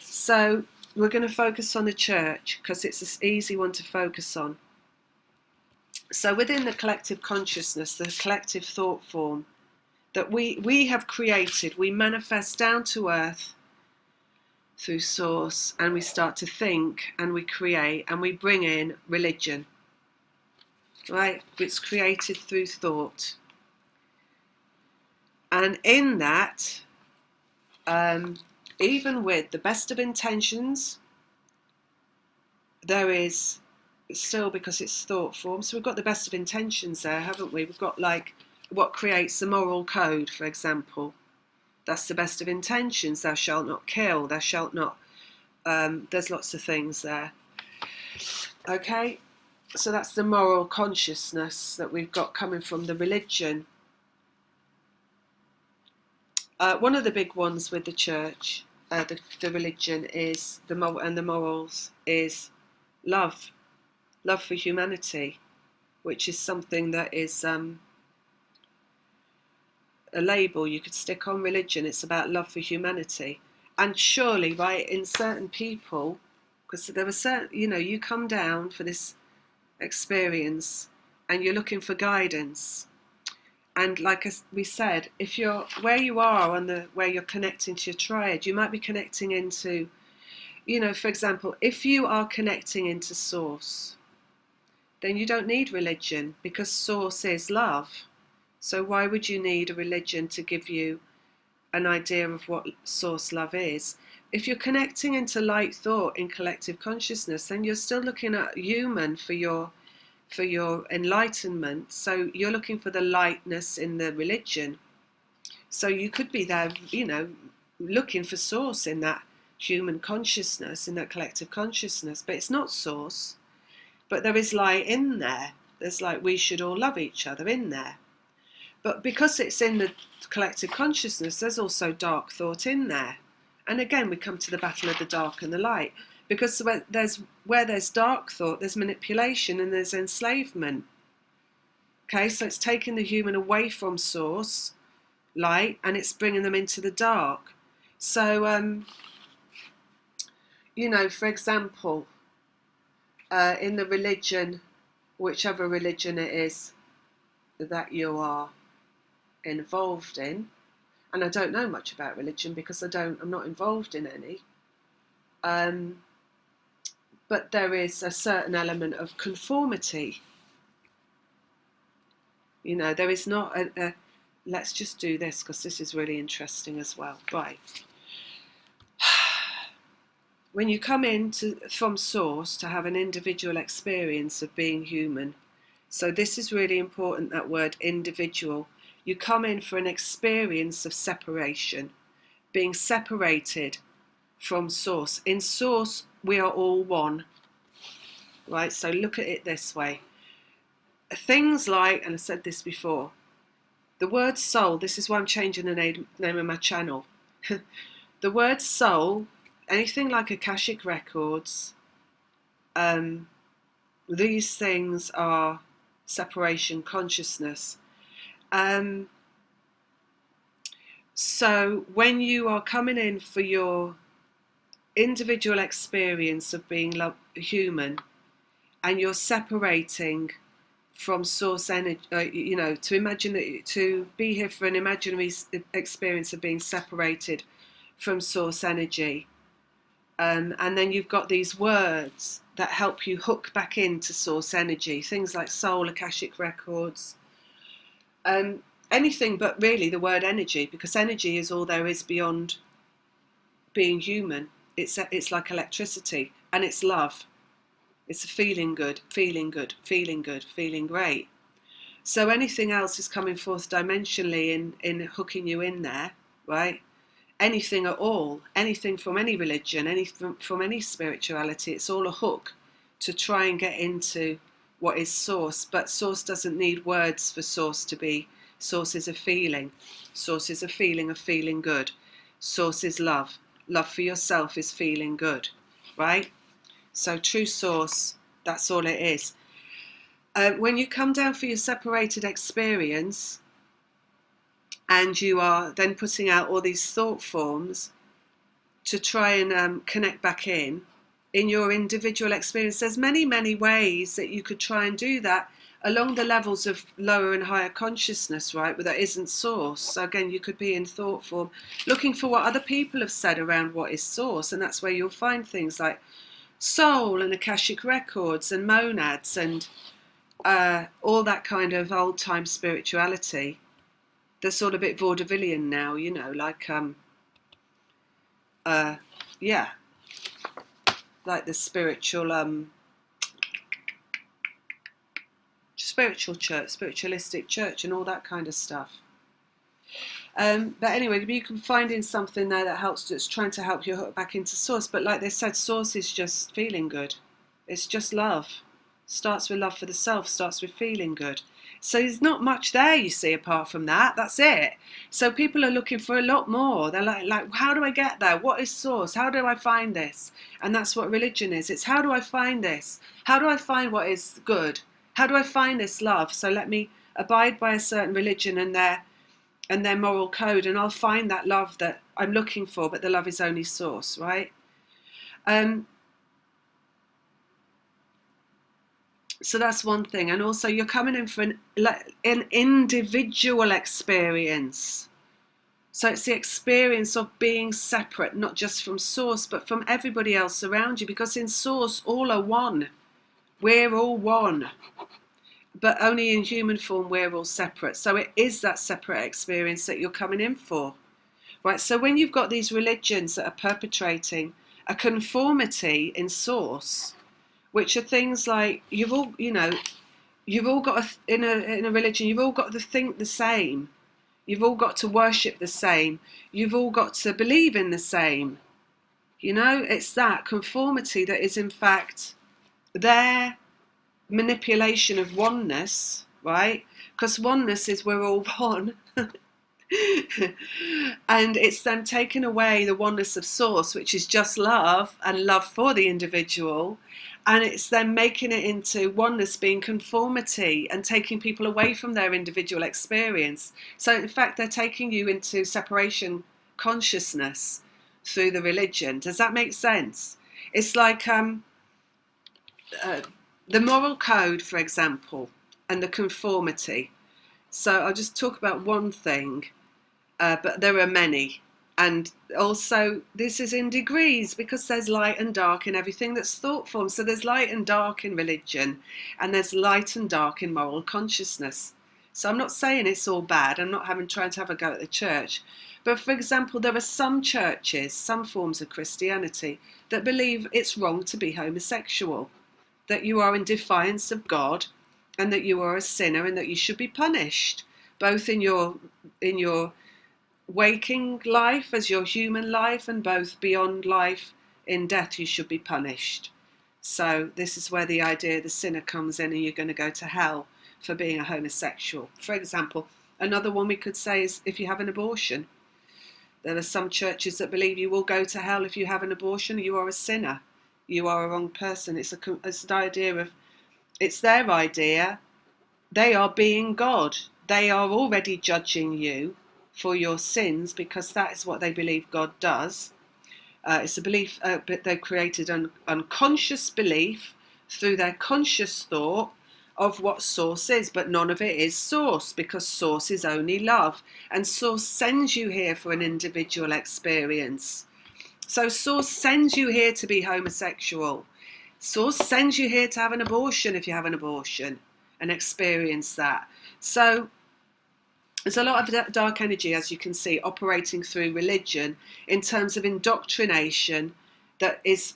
So we're going to focus on the church because it's an easy one to focus on. So within the collective consciousness, the collective thought form that we have created, we manifest down to earth through source, and we start to think and we create and we bring in religion, right? It's created through thought. And in that, even with the best of intentions, there is still, because it's thought form, so we've got the best of intentions there, haven't we? We've got like what creates the moral code, for example. That's the best of intentions. Thou shalt not kill, thou shalt not, there's lots of things there. Okay, so that's the moral consciousness that we've got coming from the religion. One of the big ones with the church, the religion, is the morals is love for humanity, which is something that is a label you could stick on religion. It's about love for humanity. And surely, right, in certain people, because there were certain, you know, you come down for this experience and you're looking for guidance. And like we said, if you're where you are on where you're connecting to your triad, you might be connecting into, you know, for example, if you are connecting into source, then you don't need religion, because source is love. So why would you need a religion to give you an idea of what source love is? if you're connecting into light thought in collective consciousness, then you're still looking at human for your enlightenment. So you're looking for the lightness in the religion. So you could be there, looking for source in that human consciousness, in that collective consciousness, but it's not source. But there is light in there. There's like, we should all love each other in there. But because it's in the collective consciousness, there's also dark thought in there. And again, we come to the battle of the dark and the light. Because where there's dark thought, there's manipulation and there's enslavement. Okay, so it's taking the human away from source, light, and it's bringing them into the dark. So, for example, in the religion, whichever religion it is that you are involved in, and I don't know much about religion because I'm not involved in any, but there is a certain element of conformity. There is not let's just do this because this is really interesting as well. Right. When you come in from source to have an individual experience of being human, so this is really important, that word individual. You come in for an experience of separation, being separated from source. In source, we are all one, right? So look at it this way. Things like, and I said this before, the word soul, this is why I'm changing the name of my channel. The word soul, anything like Akashic Records, these things are separation consciousness. So when you are coming in for your individual experience of being human, and you're separating from source energy, to imagine that, to be here for an imaginary experience of being separated from source energy, and then you've got these words that help you hook back into source energy, things like soul, Akashic Records, anything but really the word energy, because energy is all there is beyond being human. It's like electricity, and it's love. It's a feeling good, feeling good, feeling good, feeling great. So anything else is coming forth dimensionally in hooking you in there, right? Anything at all, anything from any religion, anything from any spirituality, it's all a hook to try and get into what is source. But source doesn't need words for source to be. Source is a feeling. Source is a feeling of feeling good. Source is love. Love for yourself is feeling good, right? So true source, that's all it is. When you come down for your separated experience, and you are then putting out all these thought forms to try and connect back in your individual experience, there's many, many ways that you could try and do that along the levels of lower and higher consciousness, right, where there isn't source. So again, you could be in thought form, looking for what other people have said around what is source, and that's where you'll find things like soul and Akashic Records and monads and all that kind of old-time spirituality. They're sort of a bit vaudevillian now, like like the spiritual church, spiritualistic church, and all that kind of stuff. But anyway, you can find in something there that's trying to help you hook back into source. But like they said, source is just feeling good. It's just love. Starts with love for the self, starts with feeling good. So there's not much there, you see, apart from that. That's it. So people are looking for a lot more. They're like, how do I get there? What is source? How do I find this? And that's what religion is. It's how do I find this? How do I find what is good? How do I find this love? So let me abide by a certain religion and their moral code, and I'll find that love that I'm looking for, but the love is only source, right? So that's one thing. And also you're coming in for an individual experience. So it's the experience of being separate, not just from source, but from everybody else around you, because in source, all are one. We're all one. But only in human form, we're all separate. So it is that separate experience that you're coming in for. right? So when you've got these religions that are perpetrating a conformity in source, which are things like you've all got in a religion, you've all got to think the same, you've all got to worship the same, you've all got to believe in the same. It's that conformity that is in fact their manipulation of oneness, right? Because oneness is we're all one. And it's them taking away the oneness of source, which is just love and love for the individual, and it's them making it into oneness being conformity and taking people away from their individual experience. So in fact they're taking you into separation consciousness through the religion. Does that make sense? It's like the moral code, for example, and the conformity. So I'll just talk about one thing, but there are many. And also, this is in degrees because there's light and dark in everything that's thought form. So there's light and dark in religion, and there's light and dark in moral consciousness. So I'm not saying it's all bad. I'm not trying to have a go at the church. But for example, there are some churches, some forms of Christianity, that believe it's wrong to be homosexual, that you are in defiance of God, and that you are a sinner, and that you should be punished, both in your waking life as your human life, and both beyond life in death you should be punished. So this is where the idea of the sinner comes in, and you're going to go to hell for being a homosexual. For example, another one we could say is if you have an abortion. There are some churches that believe you will go to hell if you have an abortion. You are a sinner. You are a wrong person. It's an idea of, it's their idea. They are being God. They are already judging you for your sins because that is what they believe God does. It's a belief, but they've created an unconscious belief through their conscious thought of what source is, but none of it is source, because source is only love, and source sends you here for an individual experience. So source sends you here to be homosexual. Source sends you here to have an abortion if you have an abortion and experience that. So there's a lot of dark energy, as you can see, operating through religion in terms of indoctrination that is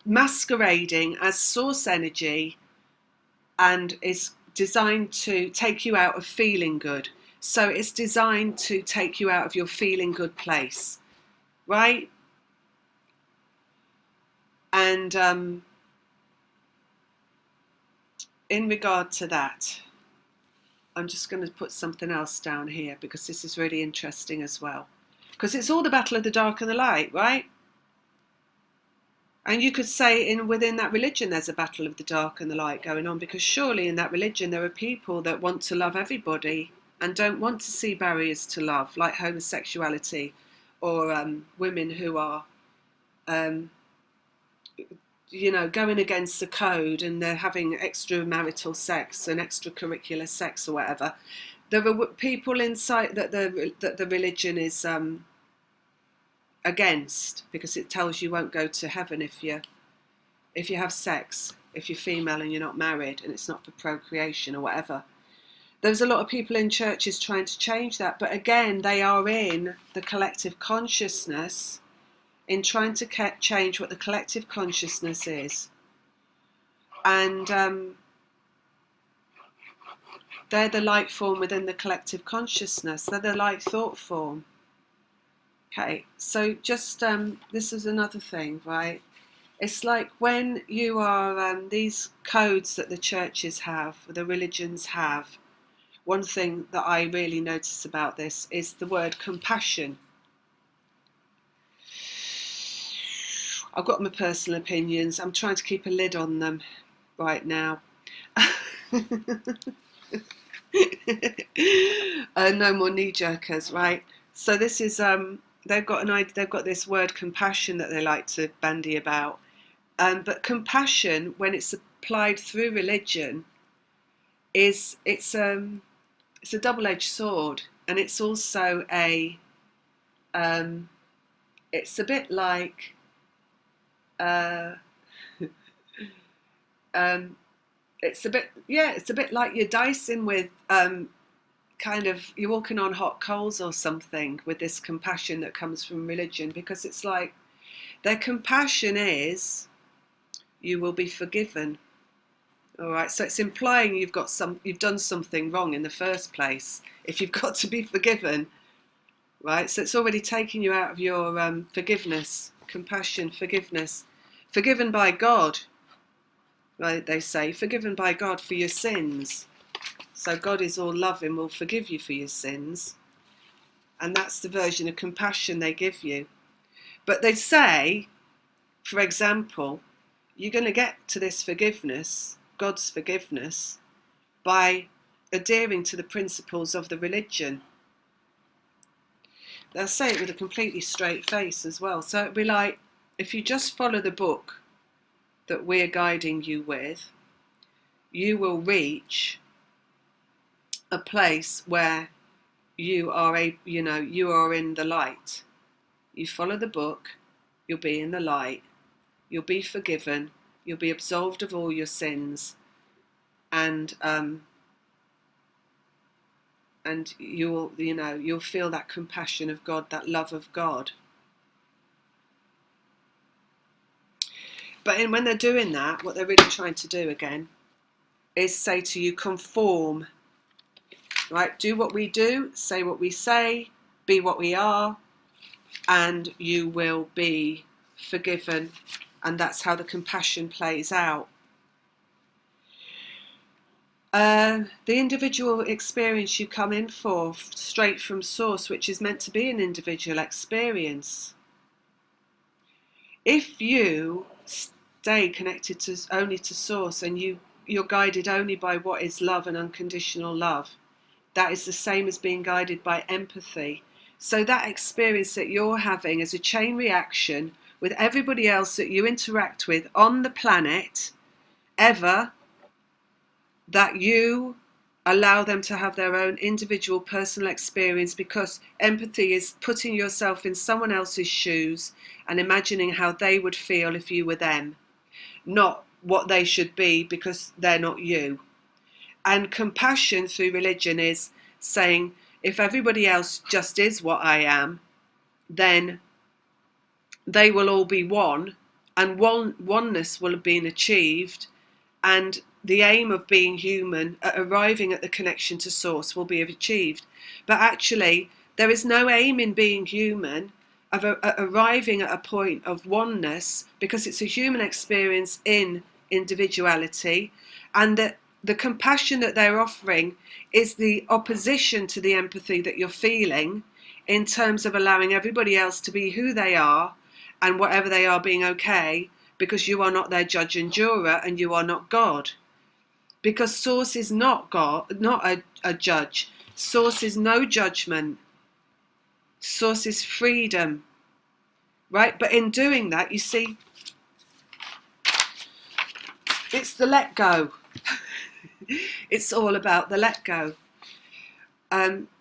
masquerading as source energy and is designed to take you out of feeling good. So it's designed to take you out of your feeling good place, right? And in regard to that, I'm just going to put something else down here because this is really interesting as well. Because it's all the battle of the dark and the light, right? And you could say within that religion there's a battle of the dark and the light going on, because surely in that religion there are people that want to love everybody and don't want to see barriers to love, like homosexuality, or women who are going against the code and they're having extramarital sex and extracurricular sex or whatever. There are people inside that the religion is against, because it tells you won't go to heaven if you have sex, if you're female and you're not married and it's not for procreation or whatever. There's a lot of people in churches trying to change that, but again, they are in the collective consciousness, in trying to change what the collective consciousness is. And they're the light form within the collective consciousness. They're the light thought form. Okay, so just this is another thing, right? It's like when you are these codes that the churches have, the religions have. One thing that I really notice about this is the word compassion. I've got my personal opinions. I'm trying to keep a lid on them right now. No more knee-jerkers, right? So this is they've got this word compassion that they like to bandy about, but compassion, when it's applied through religion, it's a double-edged sword, and it's also it's a bit like it's a bit like you're dicing with you're walking on hot coals or something with this compassion that comes from religion, because it's like their compassion is you will be forgiven. All right, so it's implying you've done something wrong in the first place if you've got to be forgiven, right? So it's already taking you out of your forgiveness, compassion, forgiveness, forgiven by God, right? They say forgiven by God for your sins. So God is all love and will forgive you for your sins. And that's the version of compassion they give you. But they say, for example, you're going to get to this forgiveness, God's forgiveness, by adhering to the principles of the religion. They'll say it with a completely straight face as well. So it'd be like, if you just follow the book that we're guiding you with, you will reach a place where you are in the light. You follow the book, you'll be in the light, you'll be forgiven, you'll be absolved of all your sins, and you'll feel that compassion of God, that love of God. But when they're doing that, what they're really trying to do again is say to you, conform. Right? Do what we do, say what we say, be what we are, and you will be forgiven. And that's how the compassion plays out. The individual experience you come in for, straight from source, which is meant to be an individual experience. If you stay connected only to source, and you're guided only by what is love and unconditional love, that is the same as being guided by empathy. So that experience that you're having is a chain reaction with everybody else that you interact with on the planet ever, that you allow them to have their own individual personal experience, because empathy is putting yourself in someone else's shoes and imagining how they would feel if you were them, not what they should be because they're not you. And compassion through religion is saying, if everybody else just is what I am, then they will all be one, and oneness will have been achieved, and the aim of being human, arriving at the connection to source, will be achieved. But actually, there is no aim in being human of arriving at a point of oneness, because it's a human experience in individuality, and that the compassion that they're offering is the opposition to the empathy that you're feeling, in terms of allowing everybody else to be who they are and whatever they are being okay, because you are not their judge and juror, and you are not God. Because source is not God, not a judge. Source is no judgment. Source is freedom. Right? But in doing that, you see, it's the let go. It's all about the let go.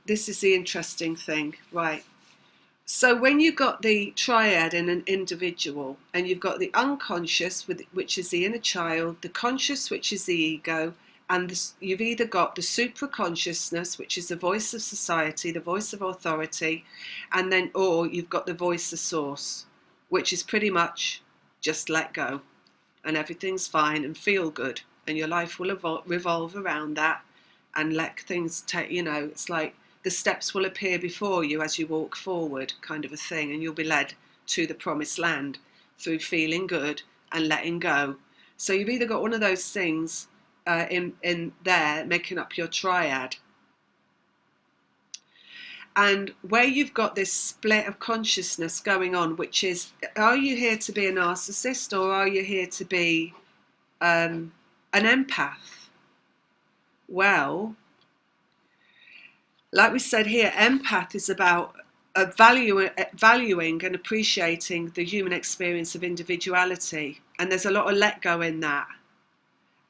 This is the interesting thing, right? So when you've got the triad in an individual, and you've got the unconscious, which is the inner child, the conscious, which is the ego, and you've either got the supra consciousness, which is the voice of society, the voice of authority, and then, or you've got the voice of source, which is pretty much just let go, and everything's fine and feel good, and your life will revolve around that, and let things take, it's like the steps will appear before you as you walk forward, kind of a thing, and you'll be led to the promised land through feeling good and letting go. So you've either got one of those things in there making up your triad. And where you've got this split of consciousness going on, which is, are you here to be a narcissist, or are you here to be an empath? Well, like we said here, empath is about valuing and appreciating the human experience of individuality, and there's a lot of let go in that.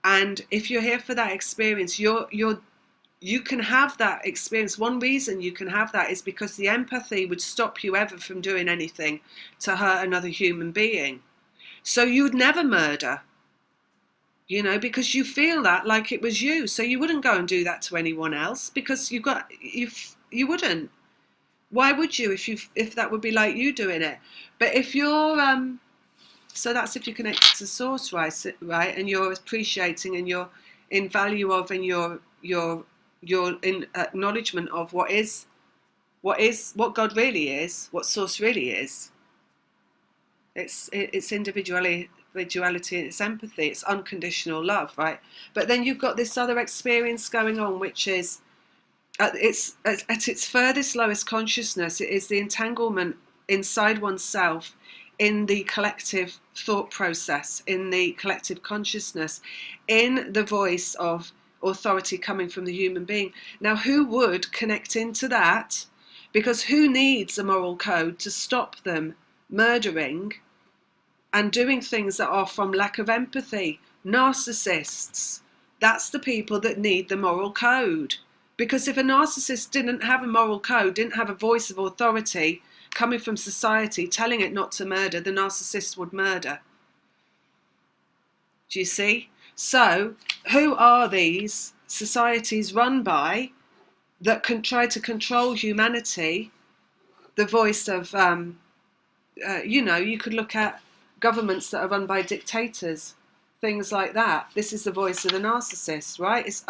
And if you're here for that experience, you can have that experience. One reason you can have that is because the empathy would stop you ever from doing anything to hurt another human being. So you would never murder. you know, because you feel that like it was you. So you wouldn't go and do that to anyone else because you wouldn't. Why would you if that would be like you doing it? But if you're so that's if you're connected to source, right, and you're appreciating and you're in value of and you're in acknowledgement of what God really is, what source really is. It's individuality, it's empathy, it's unconditional love, right? But then you've got this other experience going on, which is at its furthest lowest consciousness. It is the entanglement inside oneself, in the collective thought process, in the collective consciousness, in the voice of authority coming from the human being. Now, who would connect into that? Because who needs a moral code to stop them murdering and doing things that are from lack of empathy? Narcissists. That's the people that need the moral code. Because if a narcissist didn't have a moral code, didn't have a voice of authority coming from society telling it not to murder, the narcissist would murder. Do you see? So who are these societies run by that can try to control humanity? The voice of, you could look at governments that are run by dictators, things like that. This is the voice of the narcissist, right? It's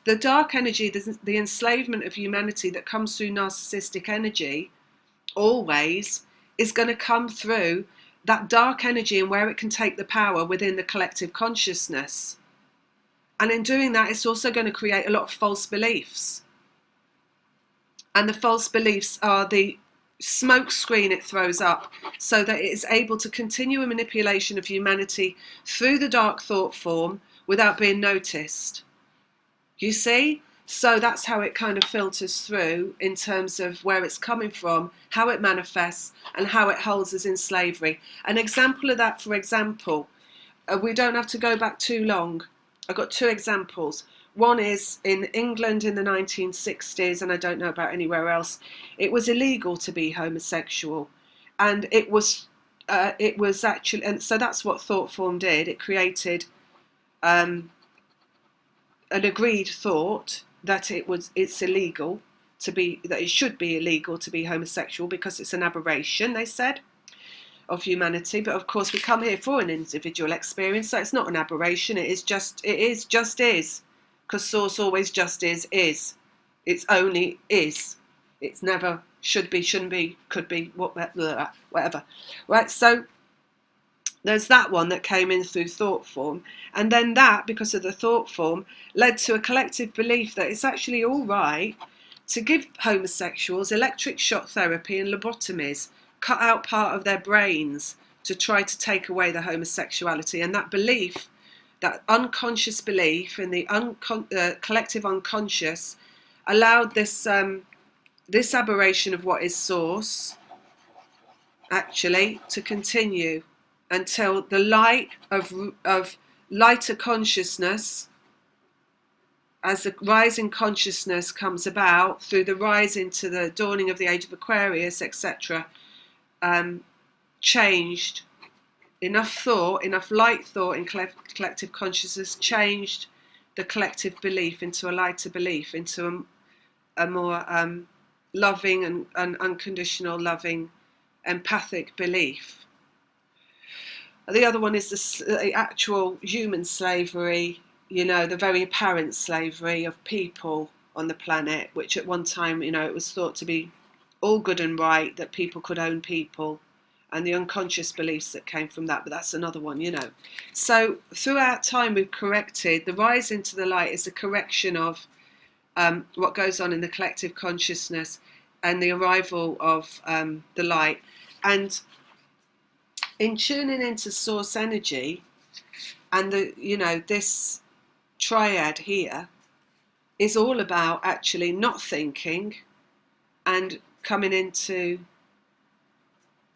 the dark energy, the enslavement of humanity that comes through narcissistic energy always is going to come through that dark energy and where it can take the power within the collective consciousness. And in doing that, it's also going to create a lot of false beliefs. And the false beliefs are the smoke screen it throws up so that it is able to continue a manipulation of humanity through the dark thought form without being noticed. You see? So that's how it kind of filters through in terms of where it's coming from, how it manifests, and how it holds us in slavery. An example of that, for example, we don't have to go back too long. I've got two examples. One is in England in the 1960s, and I don't know about anywhere else. It was illegal to be homosexual, and it was actually, and so that's what thought form did. It created an agreed thought that it's illegal to be, that it should be illegal to be homosexual because it's an aberration, they said, of humanity. But of course we come here for an individual experience, so it's not an aberration. It is just because source always just is. It's only is. It's never should be, shouldn't be, could be, whatever, right? So there's that one that came in through thought form, and then that, because of the thought form, led to a collective belief that it's actually all right to give homosexuals electric shock therapy and lobotomies, cut out part of their brains to try to take away the homosexuality. And that belief, that unconscious belief in the collective unconscious, allowed this this aberration of what is source actually to continue until the light of lighter consciousness, as the rise in consciousness comes about through the rise into the dawning of the age of Aquarius, etc., changed enough thought, enough light thought in collective consciousness, changed the collective belief into a lighter belief, into a more loving and unconditional loving empathic belief. The other one is the actual human slavery, the very apparent slavery of people on the planet, which at one time, it was thought to be all good and right, that people could own people, and the unconscious beliefs that came from that. But that's another one, So throughout time, we've corrected. The rise into the light is a correction of what goes on in the collective consciousness and the arrival of the light. And in tuning into source energy, and this triad here is all about actually not thinking and coming into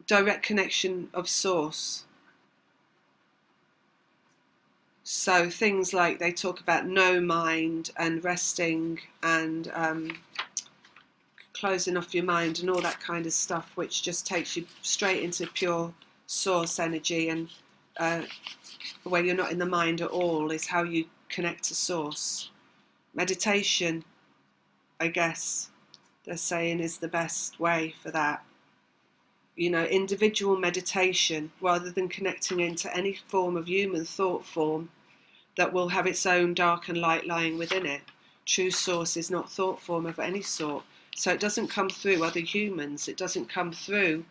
direct connection of source. So things like they talk about no mind and resting and closing off your mind and all that kind of stuff, which just takes you straight into pure source energy and where you're not in the mind at all, is how you connect to source. Meditation, I guess they're saying, is the best way for that. You know, individual meditation, rather than connecting into any form of human thought form that will have its own dark and light lying within it. True source is not thought form of any sort. So it doesn't come through other humans. It doesn't come through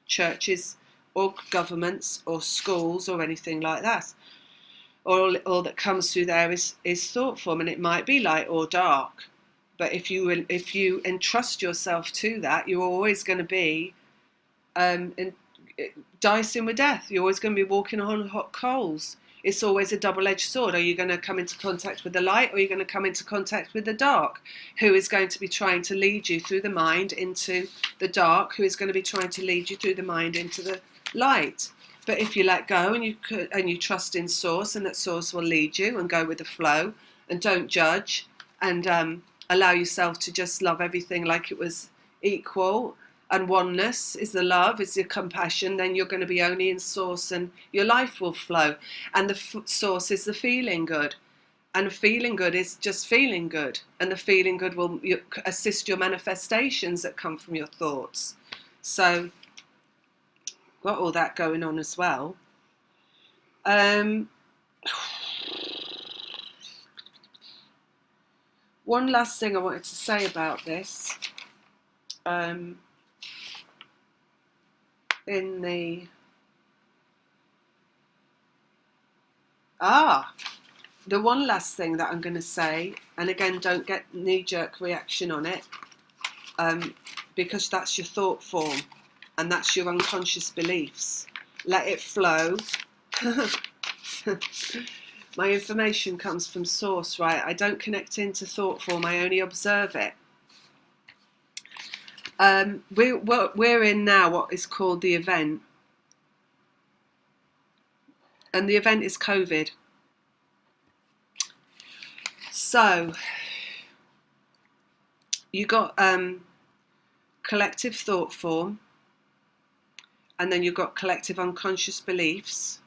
churches or governments or schools or anything like that. All that comes through there is thought form, and it might be light or dark. But if you entrust yourself to that, you're always going to be dicing with death. You're always going to be walking on hot coals. It's always a double-edged sword. Are you going to come into contact with the light, or are you going to come into contact with the dark? Who is going to be trying to lead you through the mind into the dark? Who is going to be trying to lead you through the mind into the light? But if you let go and you trust in source, and that source will lead you, and go with the flow, and don't judge, and allow yourself to just love everything like it was equal, and oneness is the love, is the compassion, then you're going to be only in source, and your life will flow. And the source is the feeling good. And feeling good is just feeling good. And the feeling good will assist your manifestations that come from your thoughts. So, got all that going on as well. One last thing I wanted to say about this. The one last thing that I'm going to say, and again, don't get knee-jerk reaction on it, because that's your thought form, and that's your unconscious beliefs. Let it flow. My information comes from source, right? I don't connect into thought form, I only observe it. We're in now what is called the event. And the event is COVID. So, you got collective thought form, and then you've got collective unconscious beliefs,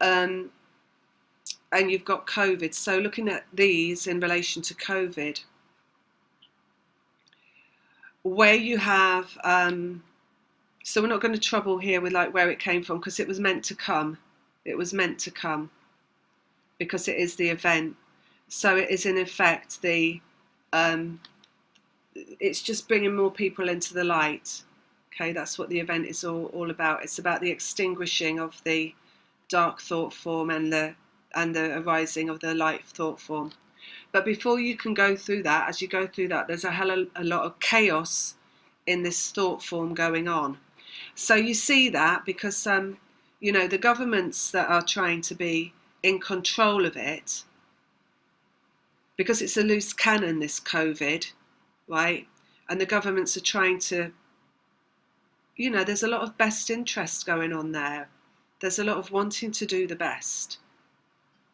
and you've got COVID. So looking at these in relation to COVID, where you have, so we're not going to trouble here with like where it came from, because it was meant to come. It was meant to come, because it is the event. So it is in effect it's just bringing more people into the light. Okay, that's what the event is all about. It's about the extinguishing of the dark thought form and the arising of the light thought form. But before you can go through that, as you go through that, there's a lot of chaos in this thought form going on. So you see that because the governments that are trying to be in control of it, because it's a loose cannon, this COVID, right? And the governments are trying to, there's a lot of best interest going on there. There's a lot of wanting to do the best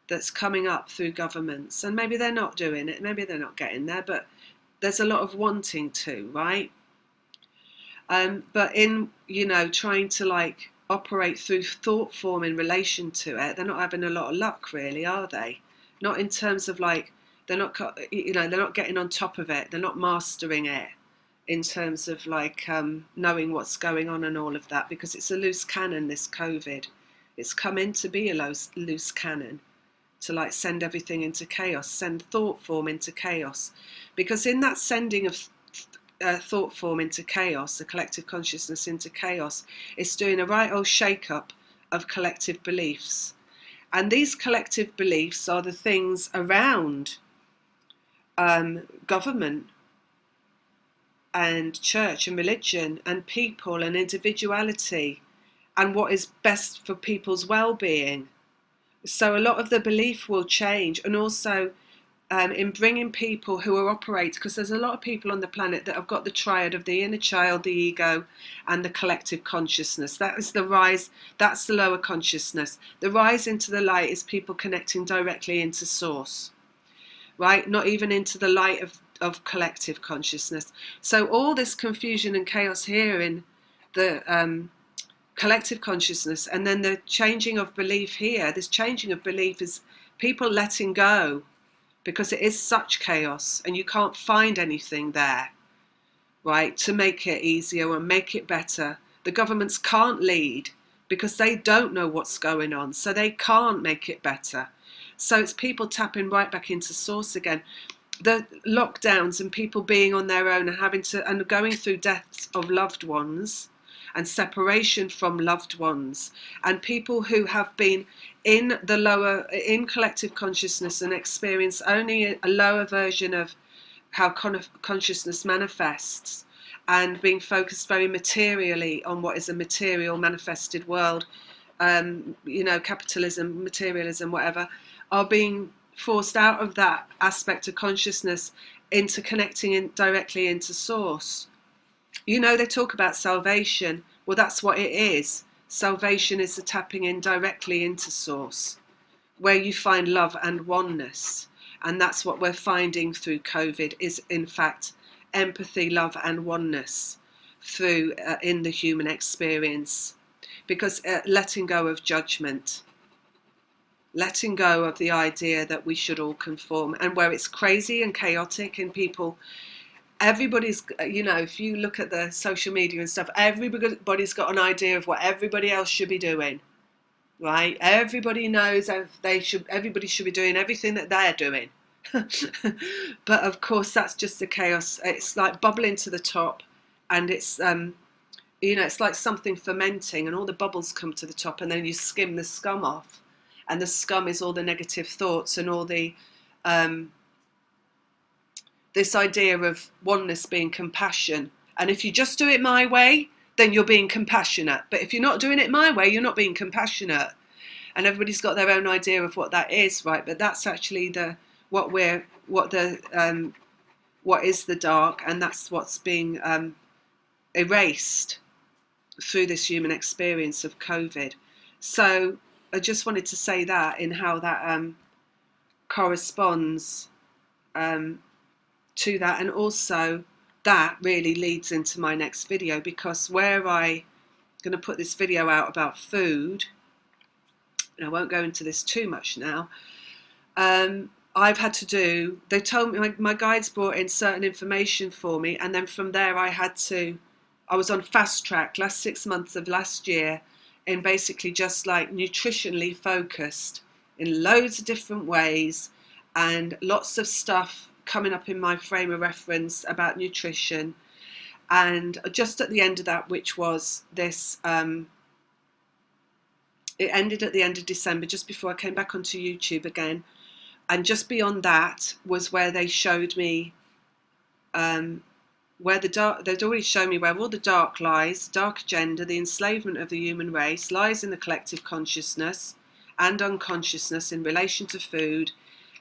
that's coming up through governments. And maybe they're not doing it, maybe they're not getting there, but there's a lot of wanting to, right? But in, trying to like operate through thought form in relation to it, they're not having a lot of luck, really, are they? Not in terms of like, they're not getting on top of it. They're not mastering it in terms of like knowing what's going on and all of that, because it's a loose cannon, this COVID. It's come in to be a loose cannon, to like send everything into chaos, send thought form into chaos. Because in that sending of thought form into chaos, the collective consciousness into chaos, it's doing a right old shake-up of collective beliefs. And these collective beliefs are the things around government and church and religion and people and individuality and what is best for people's well-being. So a lot of the belief will change, and also in bringing people who are operate, because there's a lot of people on the planet that have got the triad of the inner child, the ego, and the collective consciousness. That is the rise, that's the lower consciousness. The rise into the light is people connecting directly into source, right? Not even into the light of collective consciousness. So all this confusion and chaos here in the collective consciousness, and then the changing of belief here. This changing of belief is people letting go, because it is such chaos and you can't find anything there, right, to make it easier or make it better. The governments can't lead because they don't know what's going on, so they can't make it better. So it's people tapping right back into source again. The lockdowns and people being on their own and going through deaths of loved ones and separation from loved ones, and people who have been in collective consciousness and experience only a lower version of how consciousness manifests, and being focused very materially on what is a material manifested world, capitalism, materialism, whatever, are being forced out of that aspect of consciousness into connecting directly into source. They talk about salvation. Well, that's what it is. Salvation is the tapping in directly into source, where you find love and oneness. And that's what we're finding through COVID, is in fact empathy, love and oneness through in the human experience. Because letting go of judgment, letting go of the idea that we should all conform, and where it's crazy and chaotic and people, everybody's, if you look at the social media and stuff, everybody's got an idea of what everybody else should be doing, right? Everybody knows everybody should be doing everything that they're doing. But of course that's just the chaos. It's like bubbling to the top, and it's it's like something fermenting, and all the bubbles come to the top, and then you skim the scum off, and the scum is all the negative thoughts and all the this idea of oneness being compassion. And if you just do it my way, then you're being compassionate. But if you're not doing it my way, you're not being compassionate. And everybody's got their own idea of what that is, right? But that's actually what is the dark, and that's what's being erased through this human experience of COVID. So I just wanted to say that, in how that corresponds to that, and also that really leads into my next video, because where I'm going to put this video out about food, and I won't go into this too much now, I've had to they told me, my guides brought in certain information for me, and then from there I was on fast track last 6 months of last year, in basically just like nutritionally focused in loads of different ways, and lots of stuff coming up in my frame of reference about nutrition. And just at the end of that, which was this, it ended at the end of December, just before I came back onto YouTube again. And just beyond that was where they showed me where they'd already shown me where all the dark lies, dark agenda, the enslavement of the human race lies in the collective consciousness and unconsciousness in relation to food,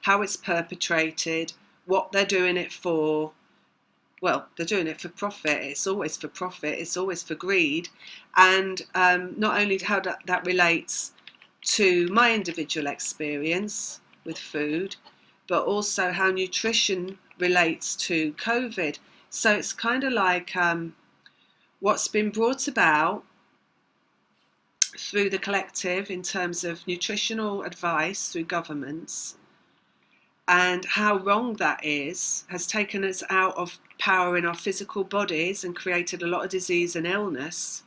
how it's perpetrated, what they're doing it for. Well, they're doing it for profit. It's always for profit. It's always for greed. And not only how that relates to my individual experience with food, but also how nutrition relates to COVID. So it's kind of like what's been brought about through the collective in terms of nutritional advice through governments, and how wrong that is, has taken us out of power in our physical bodies and created a lot of disease and illness.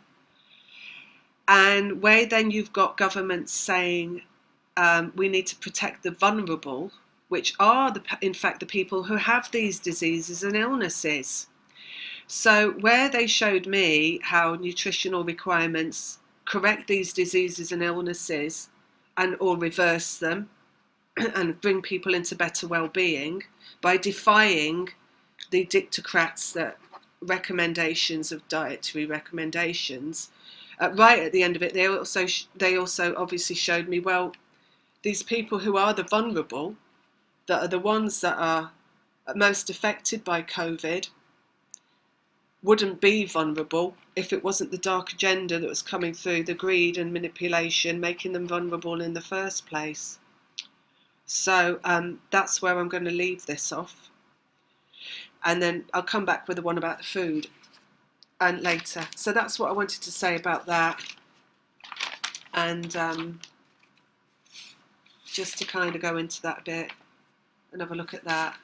And where then you've got governments saying we need to protect the vulnerable, which are in fact the people who have these diseases and illnesses. So where they showed me how nutritional requirements correct these diseases and illnesses, and or reverse them, and bring people into better well-being by defying the dictocrats' recommendations of dietary recommendations. Right at the end of it, they also obviously showed me, well, these people who are the vulnerable, that are the ones that are most affected by COVID, wouldn't be vulnerable if it wasn't the dark agenda that was coming through, the greed and manipulation, making them vulnerable in the first place. So that's where I'm going to leave this off. And then I'll come back with the one about the food and later. So that's what I wanted to say about that. And just to kind of go into that a bit and have a look at that.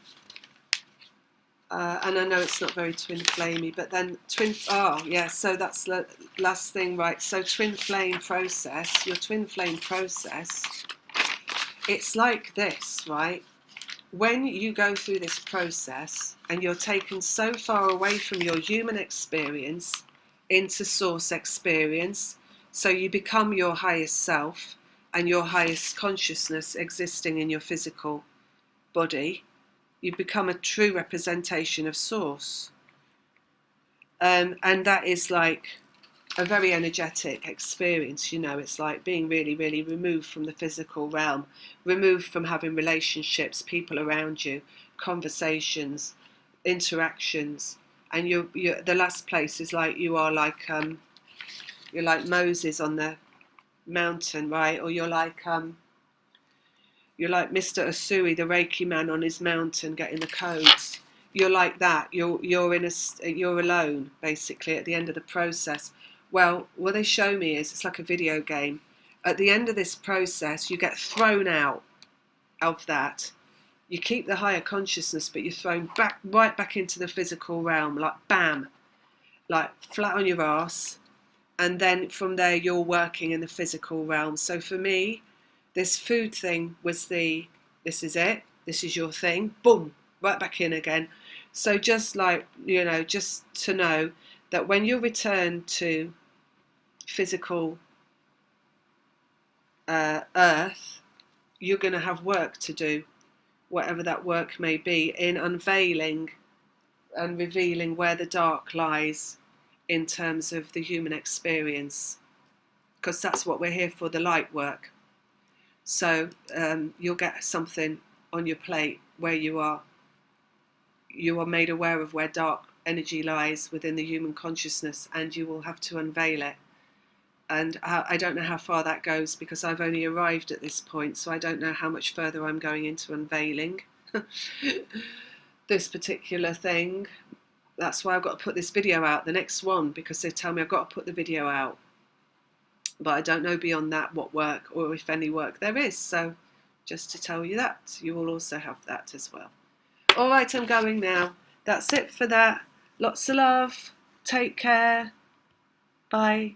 And I know it's not very twin flamey, but then so that's the last thing, right? So twin flame process, your twin flame process, it's like this, right? When you go through this process and you're taken so far away from your human experience into source experience, so you become your highest self and your highest consciousness existing in your physical body, you become a true representation of source. And that is like a very energetic experience, you know. It's like being really, really removed from the physical realm, removed from having relationships, people around you, conversations, interactions. And you're the last place is like you're like Moses on the mountain, right? Or you're like Mr. Usui, the Reiki man on his mountain getting the codes. You're like that. You're alone basically at the end of the process. Well, what they show me is it's like a video game. At the end of this process, you get thrown out of that. You keep the higher consciousness, but you're thrown right back into the physical realm, like bam, like flat on your ass. And then from there, you're working in the physical realm. So for me, this food thing was this is it, this is your thing, boom, right back in again. So just like, you know, just to know that when you return to physical Earth, you're going to have work to do, whatever that work may be, in unveiling and revealing where the dark lies in terms of the human experience, because that's what we're here for, the light work. So you'll get something on your plate where you are made aware of where dark energy lies within the human consciousness, and you will have to unveil it. And I don't know how far that goes, because I've only arrived at this point, so I don't know how much further I'm going into unveiling this particular thing. That's why I've got to put this video out, the next one, because they tell me I've got to put the video out. But I don't know beyond that what work, or if any work there is. So just to tell you that, you will also have that as well. All right, I'm going now. That's it for that. Lots of love. Take care. Bye.